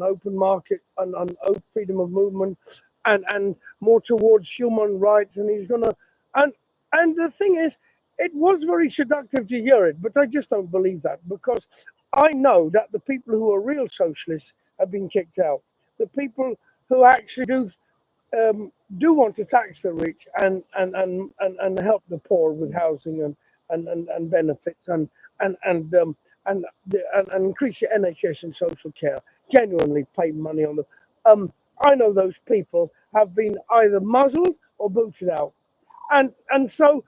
open market and freedom of movement and more towards human rights. And he's gonna and the thing is, it was very seductive to hear it, but I just don't believe that because I know that the people who are real socialists have been kicked out. The people who actually do want to tax the rich and help the poor with housing and benefits and increase the NHS and social care, genuinely pay money on them. I know those people have been either muzzled or booted out, and so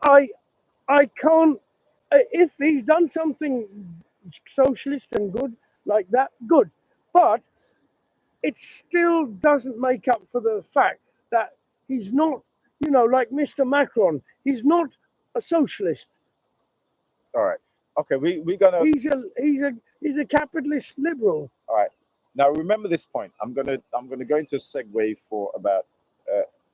I can't. If he's done something socialist and good like that, good, but it still doesn't make up for the fact that he's not, like Mr. Macron. He's not a socialist. All right. Okay. We're gonna. He's a capitalist liberal. All right. Now remember this point. I'm gonna go into a segue for about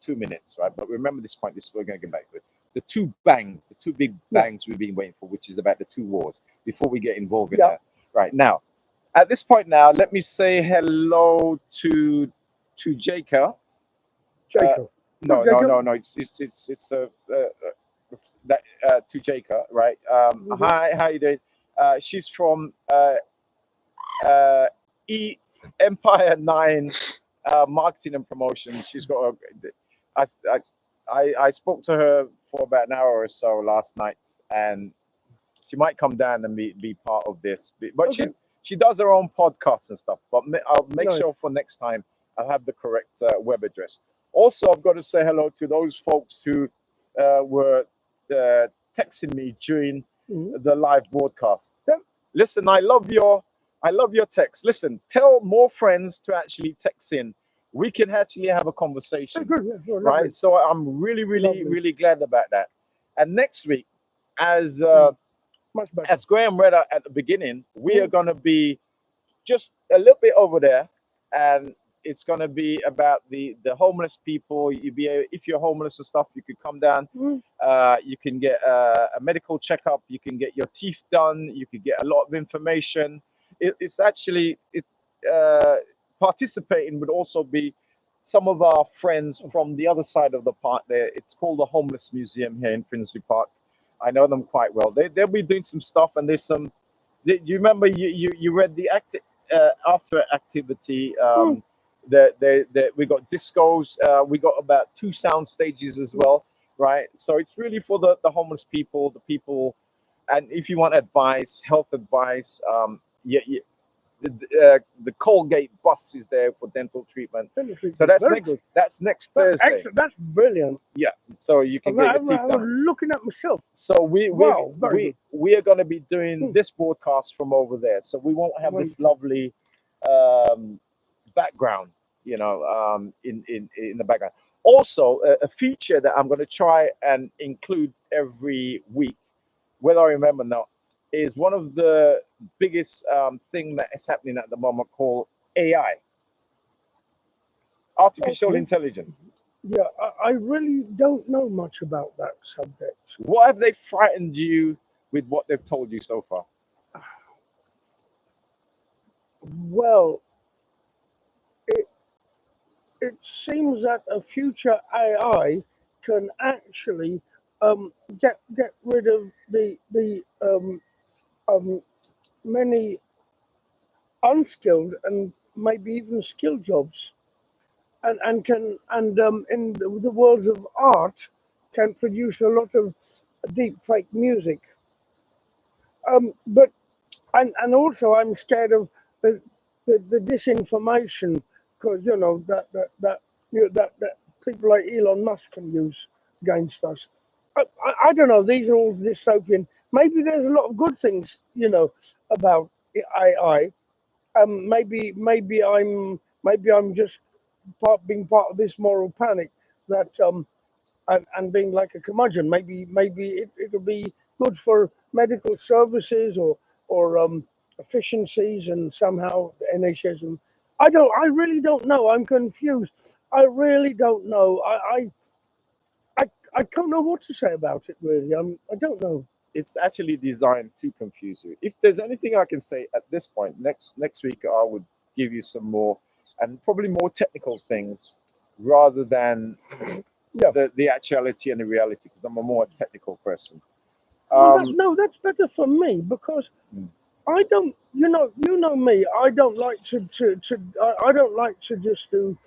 2 minutes, right? But remember this point. We're gonna get back to it. The two big bangs we've been waiting for, which is about the two wars. Before we get involved in that, right now, at this point now, let me say hello to Jacob. Jacob. No. It's that to Jacob, right? Hi, how you doing? She's from Empire 9 marketing and promotion. She's got I spoke to her for about an hour or so last night, and she might come down and be part of this. But Okay. she does her own podcasts and stuff. But I'll make Nice. sure for next time I'll have the correct web address. Also, I've got to say hello to those folks who were texting me during the live broadcast. Listen, I love your text. Listen, tell more friends to actually text in. We can actually have a conversation, right? So I'm really glad about that. And next week, as Much better. as Graham read out at the beginning, we Mm. are going to be just a little bit over there, and it's going to be about the homeless people. If you're homeless and stuff, you could come down. Mm. You can get a medical checkup. You can get your teeth done. You could get a lot of information. It's actually uh, participating would also be some of our friends from the other side of the park. There, it's called the Homeless Museum here in Finsbury Park. I know them quite well. They'll be doing some stuff, and there's some. You remember you read the after activity. Mm. We got discos. We got about 2 sound stages as well, right? So it's really for the homeless people, the people, and if you want advice, health advice, the Colgate bus is there for dental treatment. So that's Very next. good. That's next That's Thursday. excellent. That's brilliant. Yeah, so you can get your teeth I was done. looking at myself. So we Wow, very good. we are going to be doing Hmm. this broadcast from over there. So we won't have this Wonderful. lovely background, in the background. Also, a feature that I'm going to try and include every week, whether I remember or not, is one of the biggest thing that is happening at the moment called AI, artificial Okay. intelligence. Yeah, I really don't know much about that subject. What have they frightened you with what they've told you so far? Well, it it seems that a future AI can actually get rid of the many unskilled and maybe even skilled jobs, and can and in the worlds of art can produce a lot of deep fake music. But and also I'm scared of the disinformation, because that people like Elon Musk can use against us. I don't know. These are all dystopian. Maybe there's a lot of good things, about AI. Maybe I'm just being part of this moral panic that and being like a curmudgeon. Maybe it'll be good for medical services or efficiencies, and somehow the NHS. And I really don't know. I'm confused. I really don't know. I don't know what to say about it. Really, I don't know. It's actually designed to confuse you. If there's anything I can say at this point, next week I would give you some more and probably more technical things rather than Yeah. the actuality and the reality, because I'm a more technical person. Well, Um, no, that's better for me because mm, I don't. You know me. I don't like I don't like to just do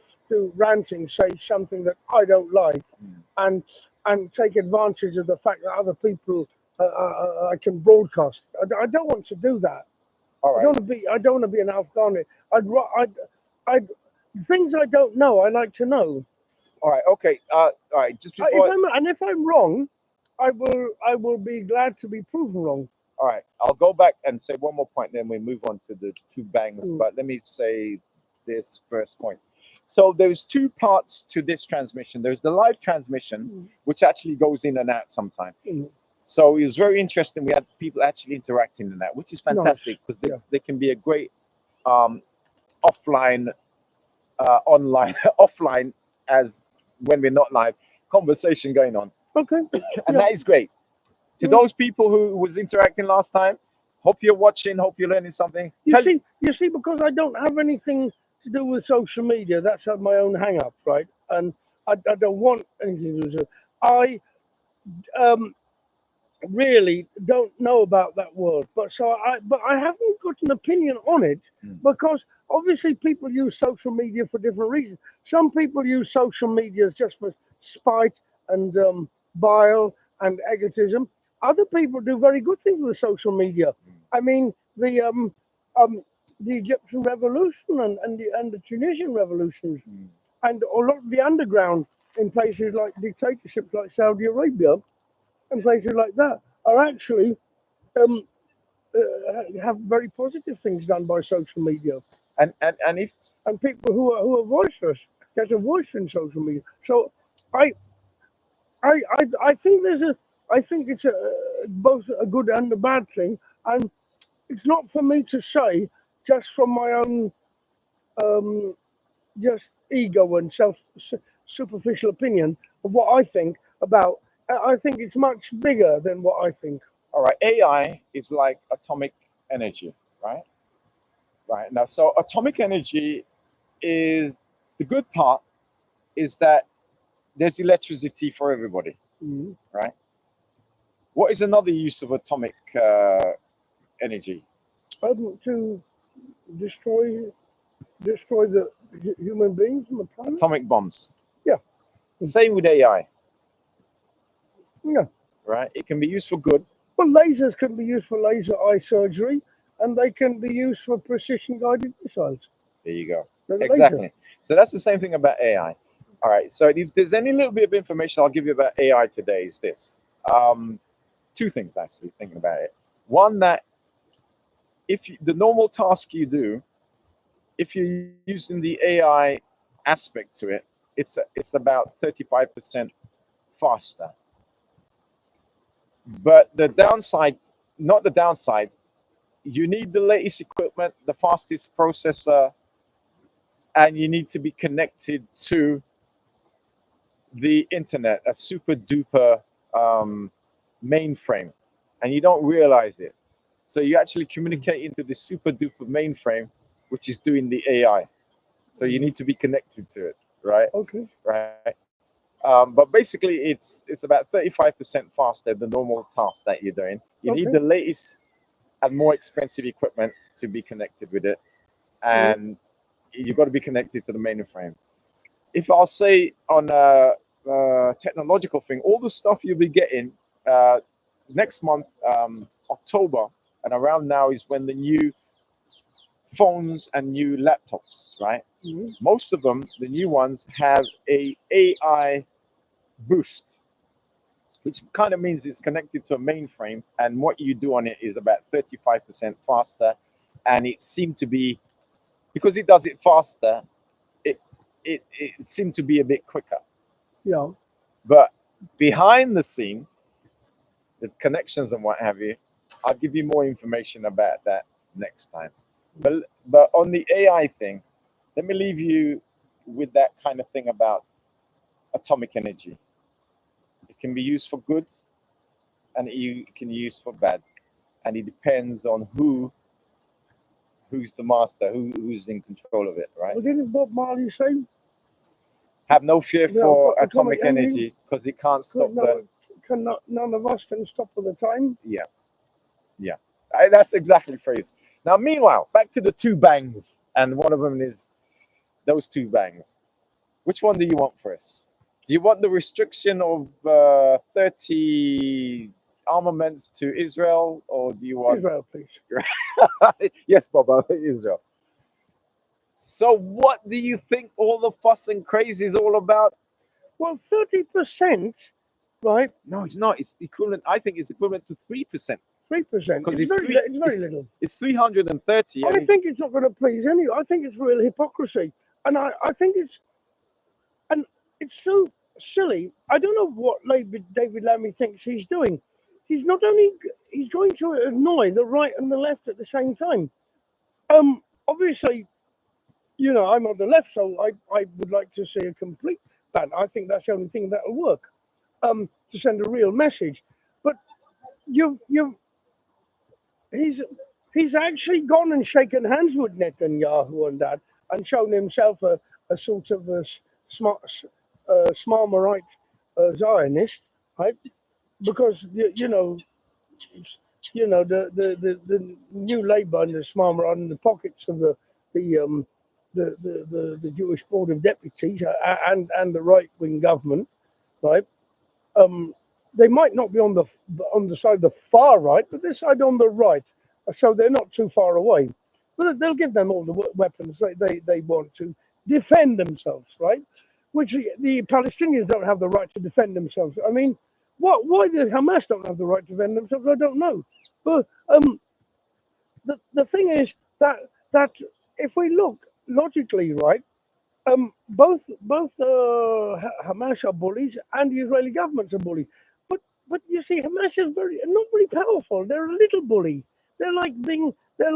ranting, say something that I don't like, mm. and take advantage of the fact that other people I can broadcast. I don't want to do that. All right, I don't want to be an Afghani. I'd things I don't know. I like to know. all right, okay. All right, just If before. I'm wrong, I will be glad to be proven wrong. All right, I'll go back and say one more point, then we move on to the 2 bangs. Mm. But let me say this first point. So there's 2 parts to this transmission. There's the live transmission, Mm. which actually goes in and out sometime. Mm. So it was very interesting. We had people actually interacting in that, which is Nice. fantastic because Yeah. they can be a great um, offline, online, offline as when we're not live, conversation going on. Okay. And Yeah. that is great. To Mm. those people who was interacting last time, hope you're watching, hope you're learning something. You see, because I don't have anything to do with social media, that's my own hang up, right? And I don't want anything to do with it. I um, really don't know about that world, but I haven't got an opinion on it Mm. because obviously people use social media for different reasons. Some people use social media just for spite and bile and egotism. Other people do very good things with social media. I mean, um, the Egyptian revolution and the Tunisian revolutions, Mm. and a lot of the underground in places like dictatorships like Saudi Arabia and places like that are actually um, have very positive things done by social media, And if and people who are voiceless get a voice in social media. So I I think there's I think it's both a good and a bad thing, and it's not for me to say just from my own just ego and superficial opinion of what I think about. I think it's much bigger than what I think. All right, AI is like atomic energy, right? Right. Now, so atomic energy is the good part is that there's electricity for everybody, Mm. right? What is another use of atomic energy? To destroy destroy the human beings on the planet. Atomic bombs. Yeah, Same with AI, yeah. right? It can be used for good. Well, lasers can be used for laser eye surgery, and they can be used for precision guided missiles. There you go. They're laser. Exactly. So that's the same thing about AI. All right. So if there's any little bit of information I'll give you about AI today is this. Two things actually, thinking about it. One, that if the normal task you do, if you're using the AI aspect to it, it's about 35% faster. But the downside, not the downside, you need the latest equipment, the fastest processor, and you need to be connected to the internet, a super duper mainframe, and you don't realize it. So you actually communicate into the super duper mainframe, which is doing the AI. So you need to be connected to it, right? Okay. Right. But basically, it's about 35% faster than the normal task that you're doing. You need Okay. the latest and more expensive equipment to be connected with it, and you've got to be connected to the mainframe. If I'll say on a technological thing, all the stuff you'll be getting uh, next month, October, and around now is when the new phones and new laptops, right? Mhm. Most of them, the new ones, have a AI boost, which kind of means it's connected to a mainframe, and what you do on it is about 35% faster, and it seemed to be because it does it faster. It seemed to be a bit quicker. Yeah. But behind the scene, the connections and what have you, I'll give you more information about that next time. But on the AI thing, let me leave you with that kind of thing about atomic energy. It can be used for good, and it can be used for bad, and it depends on who's the master, who's in control of it, right? Well, didn't Bob Marley say Have no fear for atomic atomic energy because it can't stop the. none of us can stop for the time? Yeah, yeah. That's exactly phrased. Now, meanwhile, back to the two bangs, and one of them is those two bangs. Which one do you want first? Do you want the restriction of 30 armaments to Israel, or do you want Israel, please. yes, Bob, Israel? So, what do you think all the fuss and craze is all about? Well, 30%, right? No, it's not. It's equivalent. I think it's equivalent to 3%. 3%. Because It's very little. It's 330. I think it's not going to please any. I think it's real hypocrisy, and I think it's so silly. I don't know what David Lammy thinks he's doing. He's not only he's going to annoy the right and the left at the same time. Obviously, I'm on the left, so I would like to see a complete ban. I think that's the only thing that'll work. To send a real message, but you he's he's actually gone and shaken hands with Netanyahu on that and shown himself a sort of a smart Smarmarite Zionist, right? Because the new Labour and the Smarma are in the pockets of the the Jewish Board of Deputies and the right wing government, right? Um, they might not be on the side of the far right, but they're side on the right, so they're not too far away. But they'll give them all the weapons they want to defend themselves, right? Which the Palestinians don't have the right to defend themselves. I mean, why the Hamas don't have the right to defend themselves, I don't know. But the thing is that if we look logically, right, both Hamas are bullies and the Israeli government's a bully. But but you see, Hamas is not very powerful. They're a little bully. They're like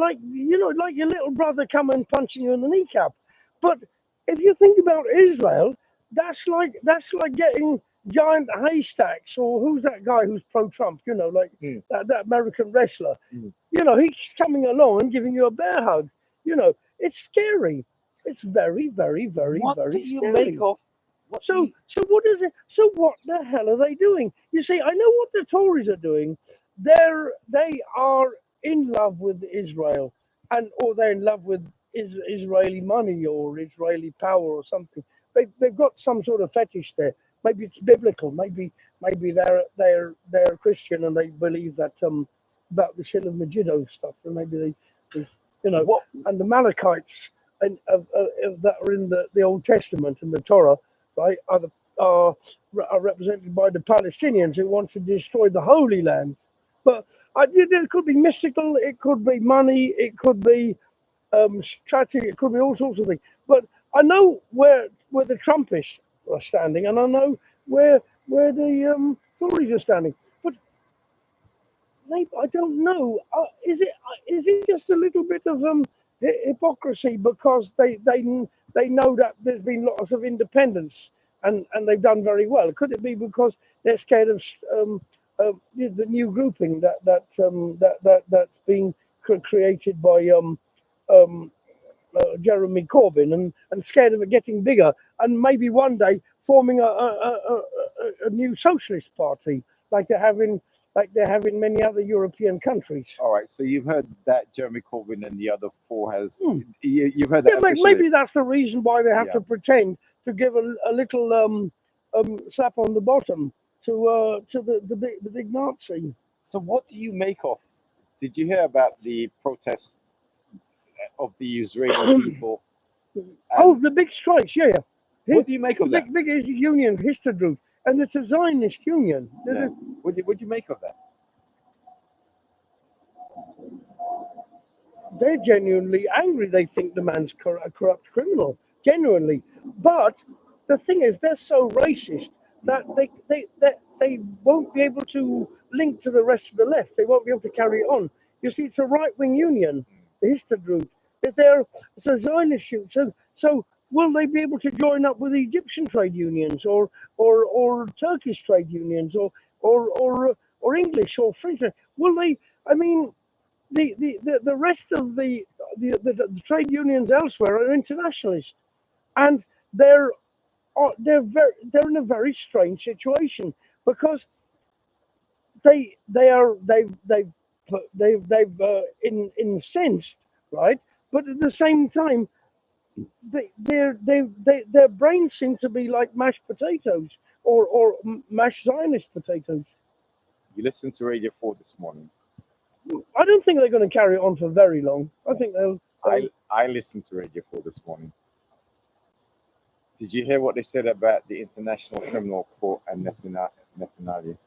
like your little brother coming punching you in the kneecap. But if you think about Israel, that's like getting giant haystacks. Or who's that guy who's pro-Trump? Like Mm. that American wrestler. Mm. He's coming along and giving you a bear hug. It's scary. It's very, very, very, What do very you scary. make of? What do So, you- so what is it? So, what the hell are they doing? You see, I know what the Tories are doing. They are in love with Israel, or they're in love with Israeli money or Israeli power or something. They've got some sort of fetish there. Maybe it's biblical. Maybe they're Christian and they believe that about the Shiloh Megiddo stuff. And maybe What? and the Malachites that are in the Old Testament and the Torah, right, are represented by the Palestinians who want to destroy the Holy Land. But it could be mystical, it could be money, it could be strategy, it could be all sorts of things. But I know where the Trumpists are standing, and I know where the Tories are standing. But I don't know. Is it just a little bit of hypocrisy because they know that there's been lots of independence and they've done very well? Could it be because they're scared of the new grouping that's being created by Jeremy Corbyn and scared of it getting bigger and maybe one day forming a new socialist party like they have in many other European countries. All right. So you've heard that Jeremy Corbyn and the other four has. Hmm. You've heard Yeah, that officially. maybe that's the reason why they have Yeah. to pretend to give a little slap on the bottom to the big Nazi. So what do you make of? Did you hear about the protests of the Israeli people? Oh, And the big strikes, yeah. what do you make The of that? big union, Histadrut, and it's a Zionist union. Yeah. What do you make of that? They're genuinely angry. They think the man's a corrupt criminal, genuinely. But the thing is, they're so racist that they won't be able to link to the rest of the left. They won't be able to carry it on. You see, it's a right-wing union, the Histadrut. It's a Zionist union. So will they be able to join up with Egyptian trade unions or Turkish trade unions or English or French? Will they? I mean, the rest of the trade unions elsewhere are internationalist, and they're in a very strange situation because incensed, right? But at the same time, their brains seem to be like mashed potatoes or mashed Zionist potatoes. You listened to Radio 4 this morning. I don't think they're going to carry it on for very long. I think they'll I listened to Radio 4 this morning. Did you hear what they said about the International Criminal Court and Netanyahu?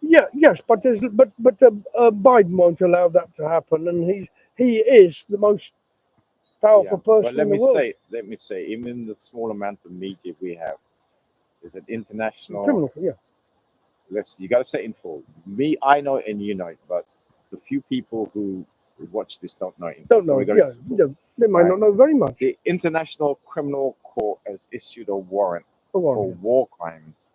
Yes, but Biden won't allow that to happen, and he is the most powerful person But let in the me world. say, even the small amount of media we have is an international. Criminal, yeah. You got to say in full. Me, I know it and you know it, but the few people who watch this don't know it. Don't So know. we gotta- Yeah, they might not know very much. The International Criminal Court has issued a warrant Go for on. war crimes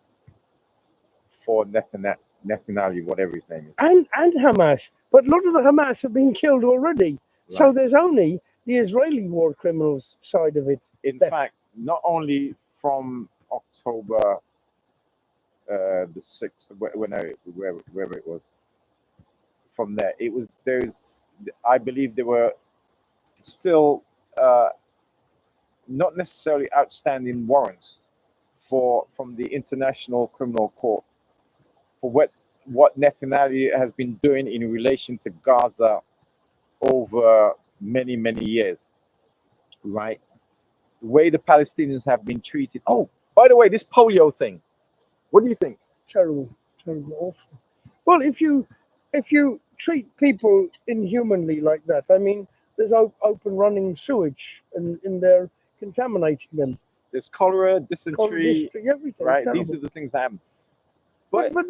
for Netanyahu, whatever his name is. And Hamas, but a lot of the Hamas have been killed already. So Right. there's only the Israeli war criminals side of it. In left. fact, not only from October the 6th, wherever it was, from there, I believe there were still not necessarily outstanding warrants from the International Criminal Court for what Netanyahu has been doing in relation to Gaza over many, many years, right? The way the Palestinians have been treated. Oh, by the way, this polio thing, what do you think? Terrible, awful. Well, if you treat people inhumanly like that, I mean, there's open running sewage in there contaminating them. There's cholera, dysentery, Everything. right? Terrible. These are the things that happen. But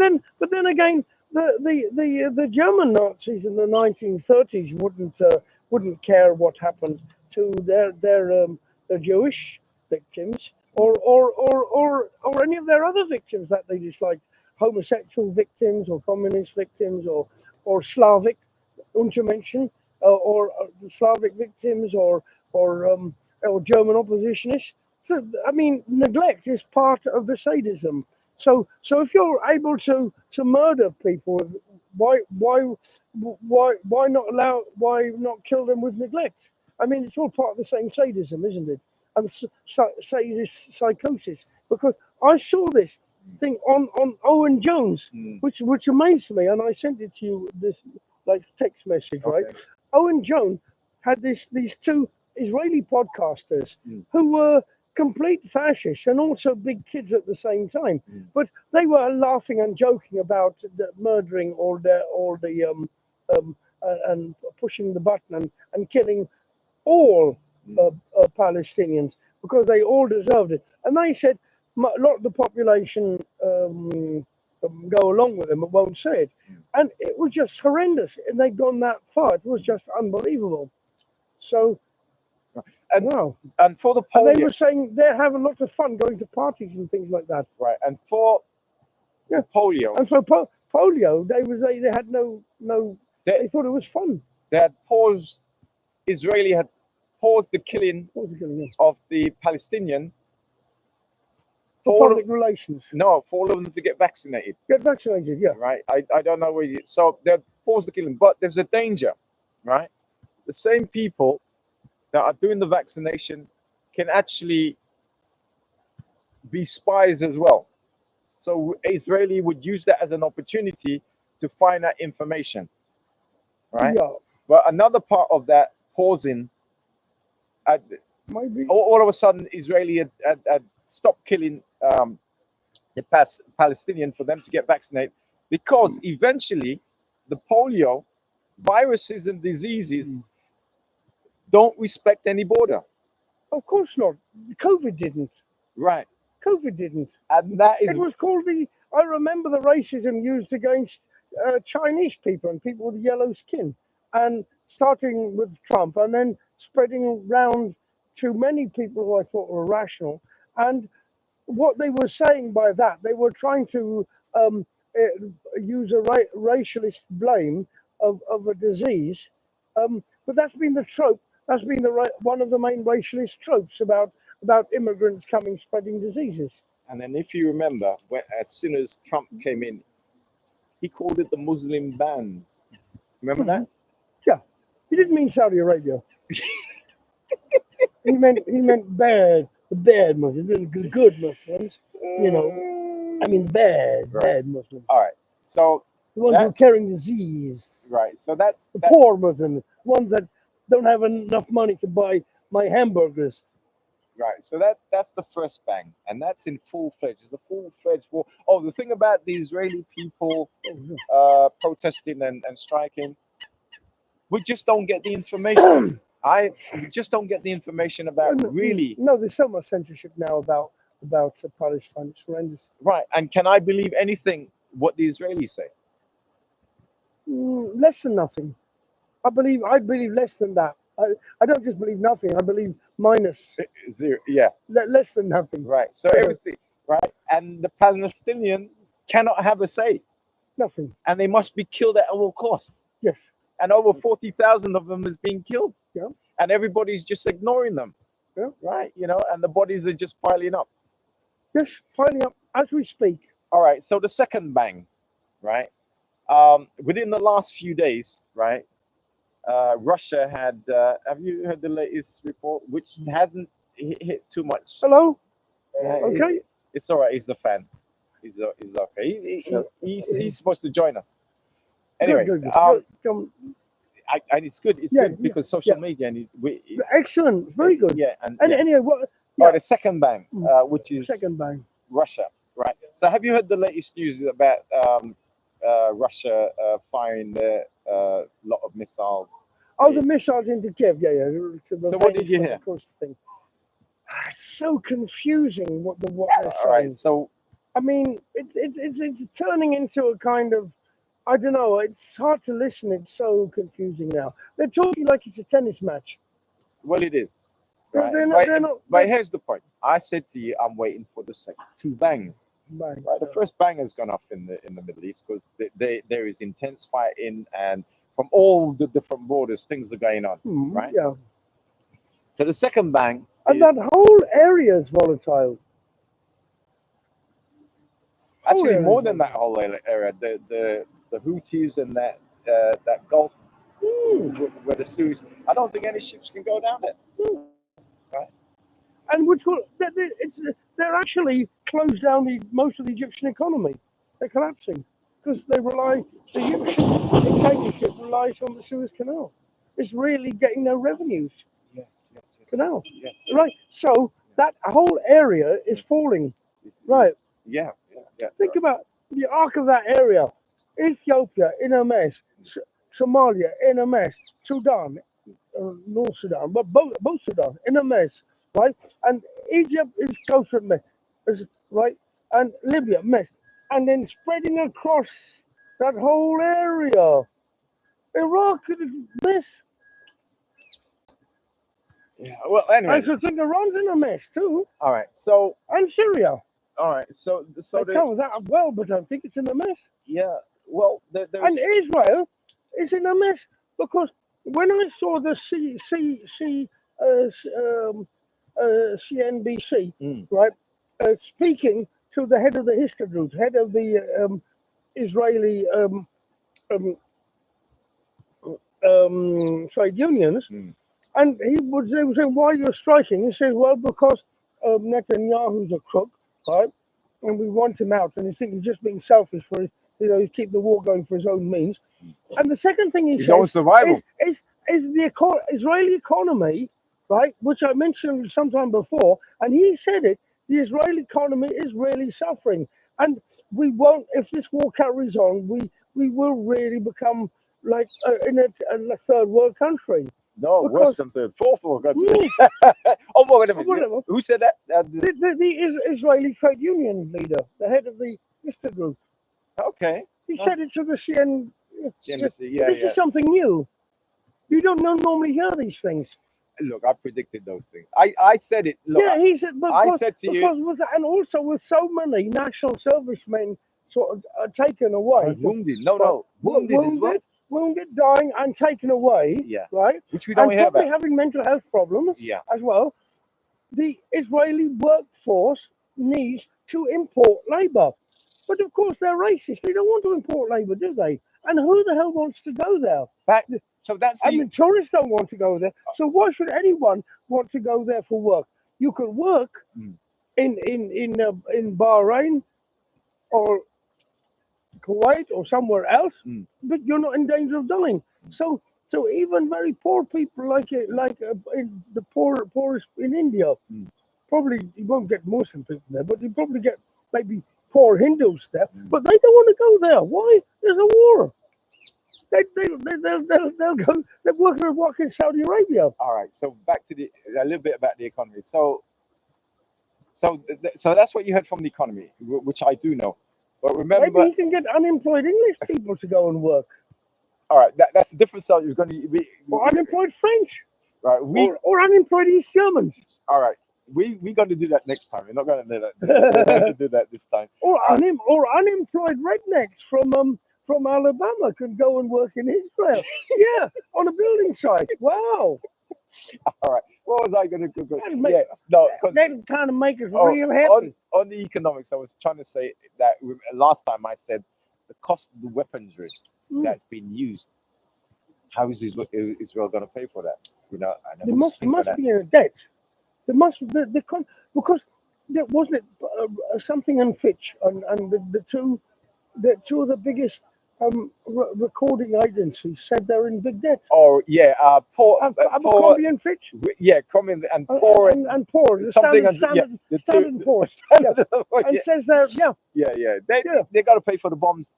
then again, the German Nazis in the 1930s wouldn't care what happened to their Jewish victims or any of their other victims that they disliked, homosexual victims or communist victims or Slavic, Untermenschen, or Slavic victims or German oppositionists. So I mean, neglect is part of the sadism. So if you're able to murder people, why not kill them with neglect? I mean, it's all part of the same sadism, isn't it? And sadist psychosis. Because I saw this thing on Owen Jones, which amazed me, and I sent it to you this like text message, right? Okay. Owen Jones had these two Israeli podcasters who were complete fascists and also big kids at the same time. But they were laughing and joking about the murdering and pushing the button and killing all Palestinians because they all deserved it. And they said a lot of the population go along with them but won't say it. And it was just horrendous. And they'd gone that far. It was just unbelievable. So, wow. And for the And they polio, were saying they're having lots of fun going to parties and things like that. right? And for Yeah. polio, And for polio, they had no they thought it was fun. they had paused. Israeli had paused the killing What was it gonna be? of the Palestinian. For public relations. No, for all of them to get vaccinated. Get vaccinated, yeah. Right? I don't know where you. So they paused the killing, but there's a danger, right? The same people that are doing the vaccination can actually be spies as well. So Israeli would use that as an opportunity to find out information, right? Yeah. But another part of that pausing, Maybe. all of a sudden, Israeli had stopped killing the Palestinian for them to get vaccinated because eventually the polio viruses and diseases don't respect any border. Of course not. COVID didn't. Right. COVID didn't. And that is It was called I remember the racism used against Chinese people and people with yellow skin, and starting with Trump and then spreading around to many people who I thought were rational. And what they were saying by that, they were trying to use a racialist blame of a disease. But that's been the trope. That's been one of the main racialist tropes about immigrants coming spreading diseases. And then, if you remember, as soon as Trump came in, he called it the Muslim ban. Remember that? Yeah, he didn't mean Saudi Arabia. he meant bad, the bad Muslims, the good Muslims. You know, I mean bad Muslims. All right. So the ones who are carrying disease. Right. So that's the poor Muslims, ones that don't have enough money to buy my hamburgers. Right. So that's the first bang, and that's in full-fledged. It's a full-fledged war. Oh, the thing about the Israeli people protesting and striking, we just don't get the information. We just don't get the information about really. No, there's so much censorship now about Palestine. It's horrendous. Right. And can I believe anything what the Israelis say? Less than nothing. I believe less than that. I don't just believe nothing. I believe minus zero. Yeah. Less than nothing. Right. So everything. Right. And the Palestinian cannot have a say. Nothing. And they must be killed at all costs. Yes. And over 40,000 of them is being killed. Yeah. And everybody's just ignoring them. Yeah. Right. You know, and the bodies are just piling up. Yes, piling up as we speak. All right. So the second bang, right? Within the last few days, right? Russia had. Have you heard the latest report, which hasn't hit too much? Hello. Okay. It's all right. He's the fan. He's okay. He's supposed to join us. Anyway, good. It's good. It's good because social media and excellent. Very good. Yeah. Anyway, what? Yeah. The second bang, which is second bang. Russia, right? So have you heard the latest news about Russia firing a lot of missiles? Oh, the missiles into Kiev. Yeah. So what did you hear? It's so confusing what they're saying. All right. So I mean, it's turning into a kind of, I don't know. It's hard to listen. It's so confusing now. They're talking like it's a tennis match. Well, it is. They're, Right. they're not. But, They're not. but here's the point. I said to you, I'm waiting for the second two bangs. Right. Right. The first bang has gone off in the Middle East because there is intense fighting and from all the different borders, things are going on. Right. Yeah. So the second bang And is that whole area is volatile. actually area more is than that volatile. whole area. The Houthis and that Gulf where the Suez. I don't think any ships can go down there. Right. And which will, they're actually closed down most of the Egyptian economy. They're collapsing because the Egyptian dictatorship relies on the Suez Canal. It's really getting no revenues. Yes. Yes. Yes. Canal, Yes. right? So that whole area is falling. Right. Yeah. Yeah. Yeah. Think about the arc of that area. Ethiopia in a mess. Somalia in a mess. Sudan, North Sudan, but both Sudan in a mess, right? And Egypt is close to a mess, right? And Libya mess, and then spreading across that whole area. Iraq is a mess. Yeah. Well, I anyway. should think Iran's in a mess too, All right. So and Syria. all right. So They cover that well, but I think it's in a mess. yeah. Well, And there's Israel is in a mess because when I saw the CNBC, Mm. right, speaking to the head of the history group, head of the Israeli um, trade unions, Mm. and they were saying, why you're striking? He says, well, because Netanyahu's a crook, right? And we want him out. And he thinks he's just being selfish for his, he's keep the war going for his own means. And the second thing he his own says survival. is the Israeli economy, right, which I mentioned sometime before, and he said it, the Israeli economy is really suffering. And we won't, if this war carries on, we will really become like in a third world country. No, worse Because than third, fourth world country. mm, Oh, wait a minute. whatever. Who said that? The Israeli trade union leader, the head of the Mr. Group, Okay. he Oh. said it to the CN. CNBC. Yeah, This yeah. is something new. You don't normally hear these things. Look, I predicted those things. I said it. Look, Yeah, he said, but I because, said to you, because with that, and also with so many national servicemen sort of taken away, wounded. No, wounded as well. wounded, dying, and taken away, Yeah. right? Which we don't And hear probably about. having mental health problems Yeah. as well. The Israeli workforce needs to import labor. But of course, they're racist. They don't want to import labor, do they? And who the hell wants to go there? So that's I the mean, tourists don't want to go there. So why should anyone want to go there for work? You could work Mm. in Bahrain or Kuwait or somewhere else, Mm. but you're not in danger of dying. So even very poor people in the poorest in India, Mm. probably you won't get Muslim people there, but you probably get maybe poor Hindus there. Mm. But they don't want to go there. Why? There's a war. They'll go. They're work in Saudi Arabia. all right. So back to a little bit about the economy. So that's what you heard from the economy, which I do know. But remember, Maybe you can get unemployed English people to go and work, all right, that's a different subject. We're going to be or unemployed French, right. or unemployed East Germans, All right. We're going to do that next time. We're not going to do that. We're going to do that this time. or unemployed rednecks from Alabama can go and work in Israel. Yeah, on a building site. Wow, All right. What was I going to go? That'd make- Yeah. No. 'Cause- that kind of make us oh, real happy. on the economics, I was trying to say that last time I said the cost of the weaponry Mm. that's been used. How is Israel going to pay for that? You know, I never There must think of that. be a debt. There must because there wasn't it something in Fitch and the two of the biggest recording agencies said they're in big debt. Oh yeah, poor, Abercrombie and Fitch yeah, coming and poor and poor. The something standard, the standard two- and poor. standard- And yeah, says they're yeah. Yeah. They got to pay for the bombs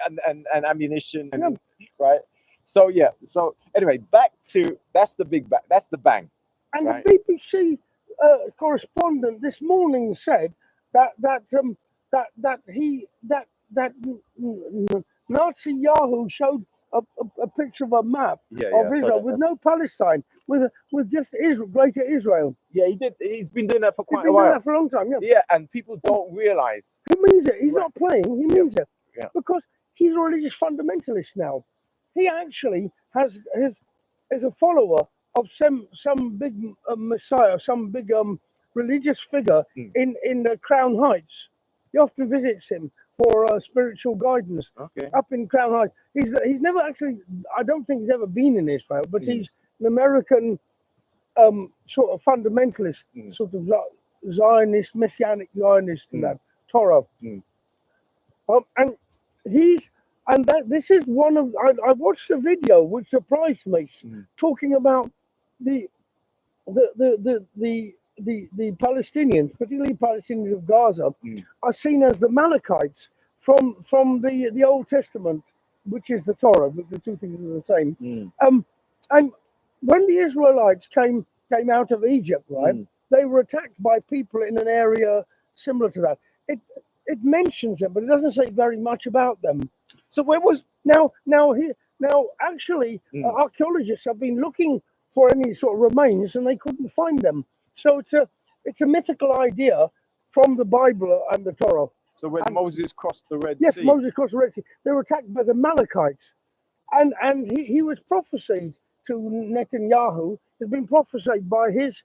and ammunition and right. So yeah. So anyway, back to that's the big bang. That's the bang. And Right. the BBC correspondent this morning said that Nazi Yahoo showed a picture of a map Yeah, of yeah. So Israel with no Palestine, with just Israel, Greater Israel. yeah, he did. He's been doing that for He's quite been a doing while. that for a long time. Yeah, Yeah, and people don't realize. he means it. He's Right. not playing. He Yeah, means it yeah. because he's a religious fundamentalist now. He actually is a follower of some big messiah, some big religious figure Mm. in Crown Heights. He often visits him for spiritual guidance Okay. up in Crown Heights. He's never actually. I don't think he's ever been in Israel, but Mm. he's an American sort of fundamentalist, Mm. sort of Zionist, messianic Zionist, and Mm. that Torah. Mm. And he's and that this is one of I watched a video which surprised me, Mm. talking about the the Palestinians, particularly Palestinians of Gaza, Mm. are seen as the Malachites from the Old Testament, which is the Torah. But the two things are the same. Mm. And when the Israelites came out of Egypt, right, Mm. they were attacked by people in an area similar to that. It mentions them, but it doesn't say very much about them. So where was? Now, actually, Mm. archaeologists have been looking for any sort of remains, and they couldn't find them. So it's a mythical idea from the Bible and the Torah. So when And- Moses crossed the Red Yes, Sea. Moses crossed the Red Sea. They were attacked by the Amalekites, and he was prophesied to Netanyahu. Has been prophesied by his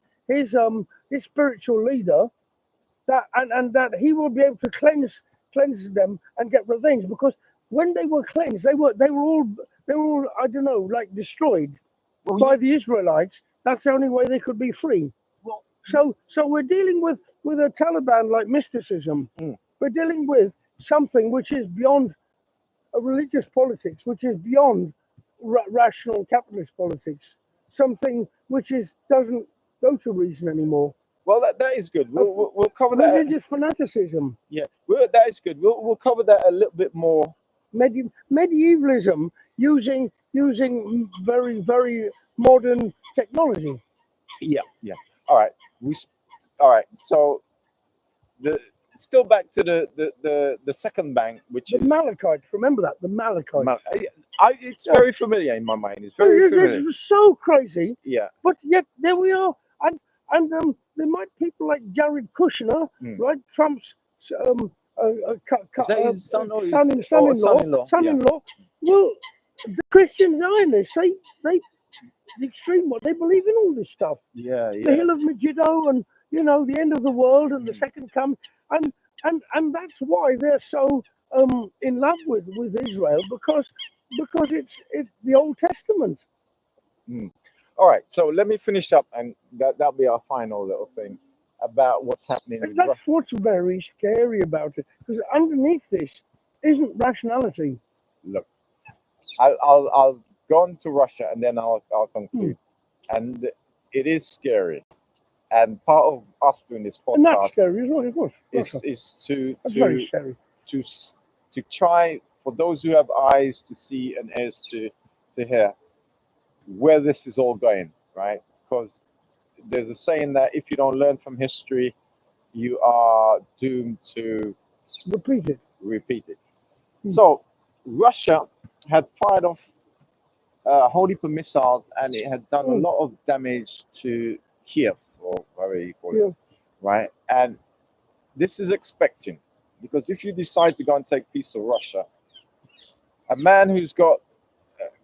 spiritual leader and that he will be able to cleanse them and get revenge, because when they were cleansed, they were all I don't know, like destroyed Well, by the Israelites. That's the only way they could be free. well, So we're dealing with a Taliban like mysticism. Mm. We're dealing with something which is beyond a religious politics, which is beyond rational capitalist politics. Something which doesn't go to reason anymore. well, that is good. We'll cover that. Religious fanaticism. Yeah, that is good. We'll cover that a little bit more. Medievalism using very very modern technology. Yeah, yeah. All right. All right. So the still back to the second bank, which The is Malachites, remember that, the Malachites. it's very familiar in my mind. It's very familiar. It's so crazy, Yeah. but yet there we are, and there might people like Jared Kushner, Mm. right? Trump's Is that his son or his son-in-law. son-in-law? Well, the Christian Zionists, they the extreme one, they believe in all this stuff. Yeah, The yeah. hill of Megiddo, and the end of the world, and the Mm. second come, and that's why they're so in love with Israel, because it's the Old Testament. All right. So let me finish up, and that'll be our final little thing about what's happening And with that's Russia. what's very scary about it, because underneath this isn't rationality. Look, I'll go on to Russia, and then I'll conclude. And it is scary. And part of us doing this And that's podcast scary as well, of course. Russia. is to That's very scary. to try, for those who have eyes to see and ears to hear, where this is all going, right? Because there's a saying that if you don't learn from history, you are doomed to Repeat it. repeat it. Mm. So Russia had fired off holy missiles, and it had done a Mm. lot of damage to Kiev, or whatever you call Yeah. it, right? And this is expecting, because if you decide to go and take peace of Russia, a man who's got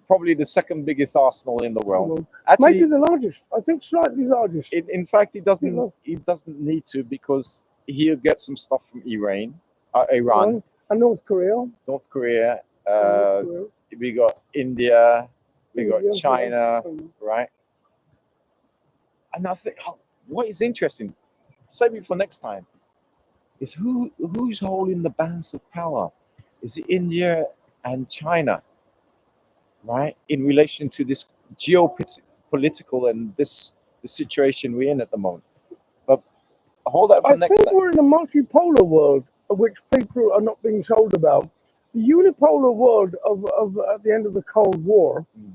probably the second biggest arsenal in the world, Well, actually, maybe the largest. I think slightly largest. in fact, he You doesn't know. need to, because he'll get some stuff from Iran, And North Korea. North Korea. North Korea. We got India, we got India, China, yeah. right? And I think what is interesting, save it for next time, is who's holding the balance of power? Is it India and China, right? In relation to this geopolitical and the situation we're in at the moment. But hold that for I next think time. we're in a multipolar world, of which people are not being told about. The unipolar world of at the end of the Cold War, Mm.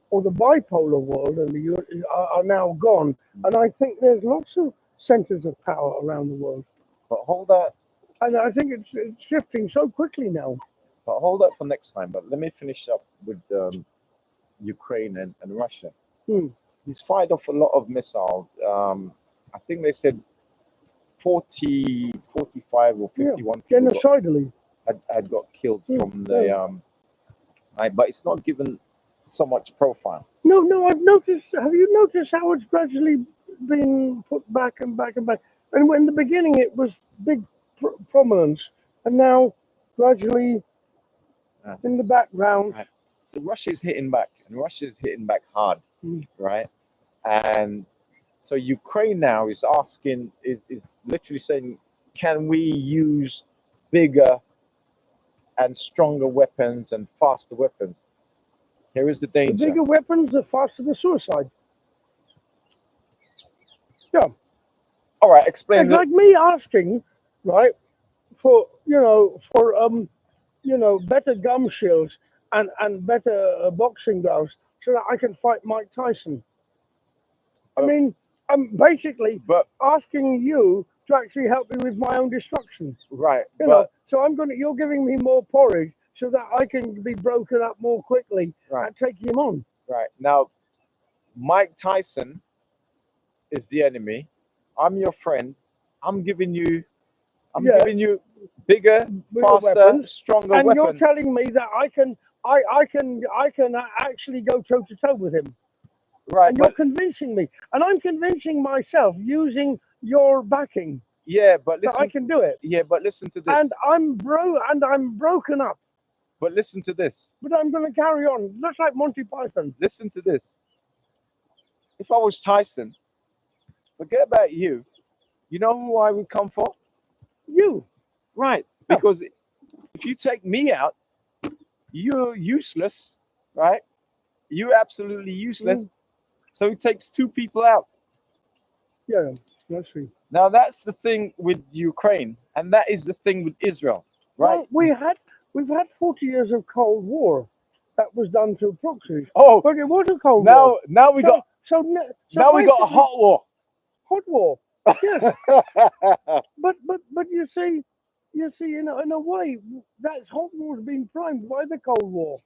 or the bipolar world, and are now gone. And I think there's lots of centers of power around the world. But hold that and I think it's shifting so quickly now. But hold up for next time. But let me finish up with Ukraine and Russia. Hmm. He's fired off a lot of missiles. I think they said 40, 45 or Yeah, 51 people genocidally. had got killed Hmm. from the but it's not given so much profile. No, I've noticed. Have you noticed how it's gradually been put back and back and back? And when in the beginning it was big prominence, and now gradually Uh, in the background. right. So Russia is hitting back, and Russia is hitting back hard, Mm. right? And so Ukraine now is literally saying, can we use bigger and stronger weapons and faster weapons? Here is the The danger. bigger weapons, the faster the suicide. Yeah, All right, explain it's like me asking, right, for better gum shields and better boxing gloves so that I can fight Mike Tyson. I But- mean, I'm basically But asking you to actually help me with my own destruction. right, You know, but so you're giving me more porridge so that I can be broken up more quickly right, and take him on. right. Now Mike Tyson is the enemy. I'm your friend. I'm giving you I'm Yeah. giving you bigger, Bigger faster, weapons, stronger and you're weapons. telling me that I can actually go toe to toe with him, Right, and you're but convincing me, and I'm convincing myself using your backing yeah, but that I listen, can do it, yeah, but listen to this. and I'm broken up, But listen to this. but I'm going to carry on, just like Monty Python. Listen to this. If I was Tyson, forget about you. You know who I would come for? You, Right. Yeah. Because if you take me out, you're useless, right? You're absolutely useless. So he takes two people out. yeah, that's true. Now that's the thing with Ukraine, and that is the thing with Israel, right? Well, we've had 40 years of Cold War that was done through proxies, Oh, but it was a Cold War. now we got So now we got a basically, hot war. hot war. Yes, but you see, in a way, that hot war's been primed by the Cold War.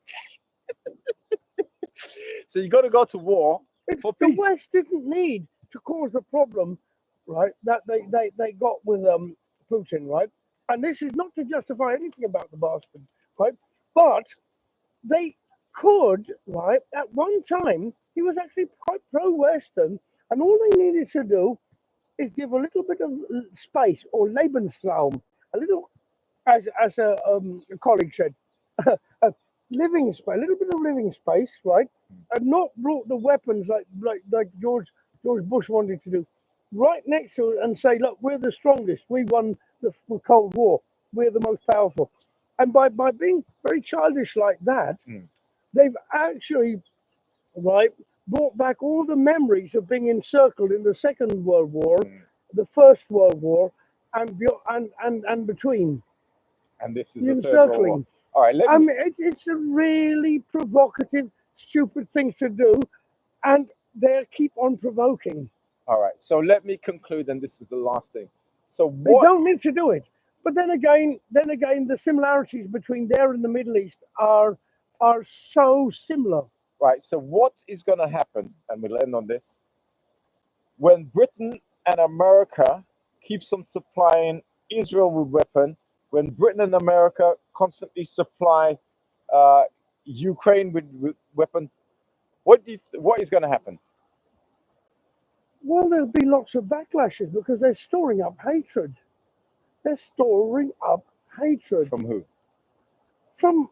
So you got to go to war for The peace. West didn't need to cause the problem, right? That they got with Putin, right? And this is not to justify anything about the bastard, right? But they could, right? At one time, he was actually quite pro-Western, and all they needed to do is give a little bit of space or Lebensraum, a little, as a colleague said, a living space, a little bit of living space, right? And not brought the weapons like George Bush wanted to do, right next to it and say, look, we're the strongest. We won the Cold War. We're the most powerful. And by being very childish like that, Mm. they've actually, right, brought back all the memories of being encircled in the Second World War, Mm. the First World War, and between And this is the the Third World War. encircling. All right, let I me. mean, it's a really provocative, stupid thing to do, and they keep on provoking. All right, so let me conclude, and this is the last thing. So They what? don't need to do it. But then again, the similarities between there and the Middle East are so similar. Right. So what is going to happen? And we'll end on this. When Britain and America keeps on supplying Israel with weapon, when Britain and America constantly supply uh, Ukraine with weapon, what is going to happen? Well, there'll be lots of backlashes because they're storing up hatred. They're storing up hatred From who? from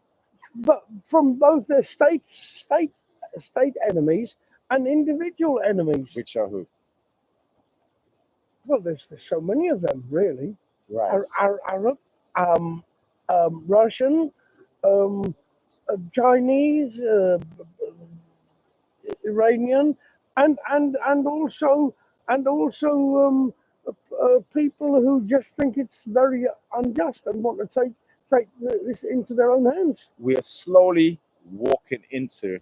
both their state enemies and individual enemies. Which are who? Well, there's so many of them, really. Right. Arab, Russian, Chinese, Iranian, and also people who just think it's very unjust and want to take this into their own hands. We are slowly walking into.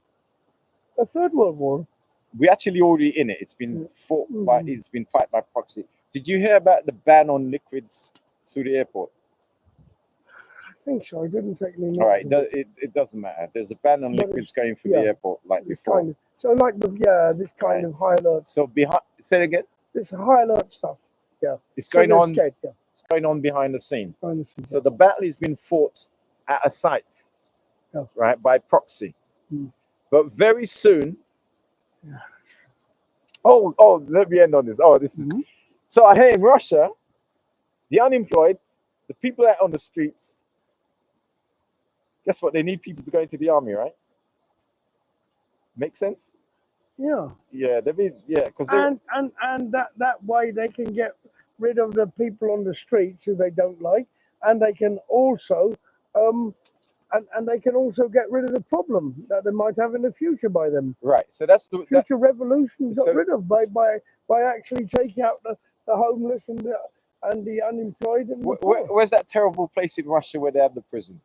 A third world war. We're actually already in it. It's been fought by. It's been fight by proxy. Did you hear about the ban on liquids through the airport? think so. I didn't take any All right, notes of it doesn't matter. There's a ban on But liquids going through yeah, the airport like this before. kind of so like this kind Right. of high alert. So behind, say it again. This high alert stuff. Yeah, It's so going they're on. Scared, yeah, It's going on behind the scene. behind the scenes, So the battle has been fought at a site, Yeah. right, by proxy. Mm. But very soon. Yeah. Oh, let me end on this. Oh, this is. Mhm. So I hear in Russia, the unemployed, the people that are on the streets. Guess what? They need people to go into the army, right? Make sense? Yeah, Yeah, because and that way they can get rid of the people on the streets who they don't like, and they can also and they can also get rid of the problem that they might have in the future by them. right. So that's the Future revolution got so- rid of by actually taking out the homeless and the unemployed and the poor. where's that terrible place in Russia where they have the prison?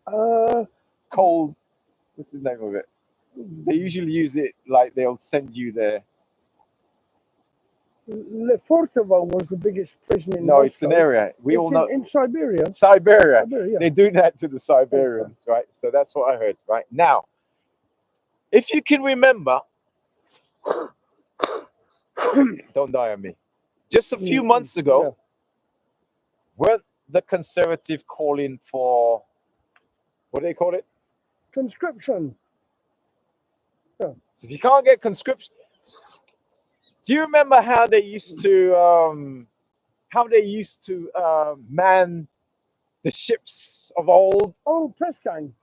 Uh, Cold. What's the name of it? They usually use it like they'll send you there. Lefortovo was the biggest prison in No, Moscow. it's an area we all know. in Siberia. Siberia. Siberia. They do that to the Siberians, right? So that's what I heard. Right now, if you can remember, don't die on me. Just a few months ago, weren't the conservative calling for what do they call it? Conscription. So if you can't get conscription, do you remember how they used to man the ships of old? Oh, press gang.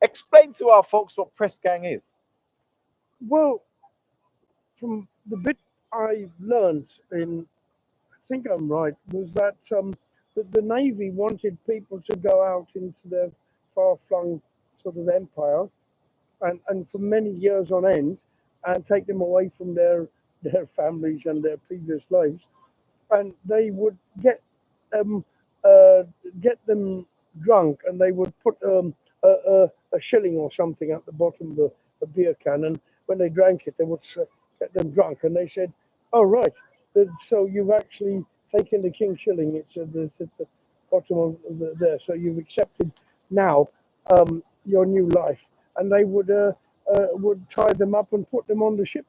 Explain to our folks what press gang is. Well, from the bit I learned I think I'm right, was that the Navy wanted people to go out into their far-flung sort of empire, and for many years on end, and take them away from their families and their previous lives, and they would um, get them drunk, and they would put a shilling or something at the bottom of the beer can, and when they drank it, they would get them drunk, and they said, "Oh right, so you've actually taken the king shilling. It's at the bottom of there. So you've accepted now your new life." And they would tie them up and put them on the ship.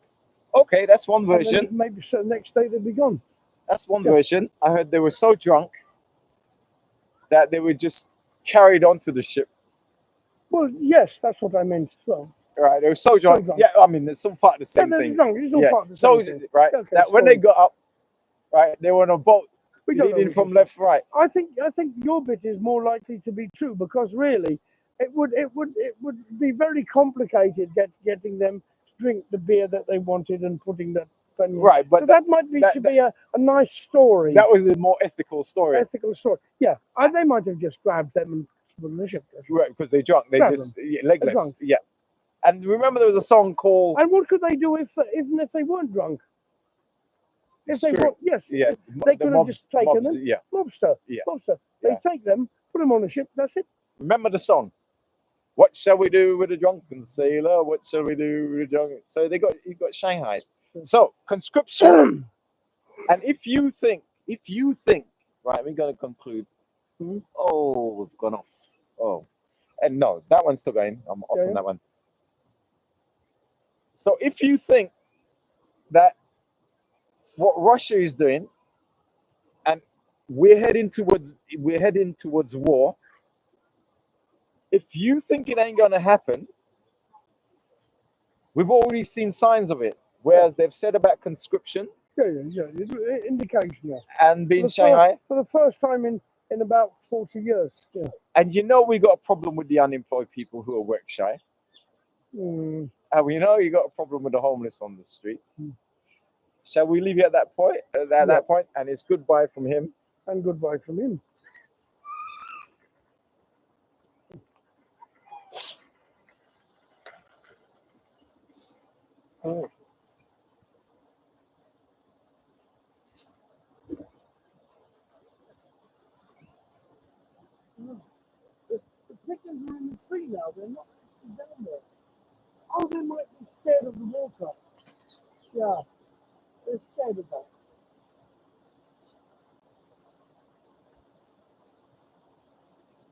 Okay, that's one And then version. maybe so the next day they'd be gone. That's one version. I heard they were so drunk that they were just carried onto the ship. Well, yes, that's what I meant as well. Right, they were so drunk. drunk. Yeah, I mean, it's all part of the same they're thing. drunk. It's all Yeah, part of the so same thing. right, Okay, that when they sorry. got up, right, they were on a boat We don't know leading which from is- left to right. I think your bit is more likely to be true, because really, it would be very complicated getting them to drink the beer that they wanted and putting that penny in. Right, but so that might be that- be a nice story, that was a more ethical story. ethical story. Yeah, they might have just grabbed them and put them in the ship. Right, because they drunk. They Grab just legless. drunk. Yeah. And remember there was a song called And what could they do even if they weren't drunk? If It's they true. weren't, yes, Yeah. they the could have mobs- just taken mobs, them. Yeah. Lobster. Yeah. Lobster. They Yeah. take them, put them on a ship. That's it. Remember the song? What shall we do with a drunken sailor? What shall we do with a drunken? So you got Shanghai. So conscription. And if you think, right, we're gonna conclude. Mhm. Oh, we've gone off. Oh, and no, that one's still going. I'm off Yeah, on that one. So if you think that what Russia is doing, and we're heading towards war. If you think it ain't gonna happen, we've already seen signs of it. Whereas they've said about conscription Yeah. It's an indication. Yeah. and being For the Shanghai, for the first time in about 40 years. Yeah. and you know we got a problem with the unemployed people who are work shy, Mm. and we know you got a problem with the homeless on the street. Mm. Shall we leave it at that point? That point, and it's goodbye from him. And goodbye from him. Oh. The pigeons are in the tree now. They're not down there. Oh, they might be scared of the water. Yeah, they're scared of that.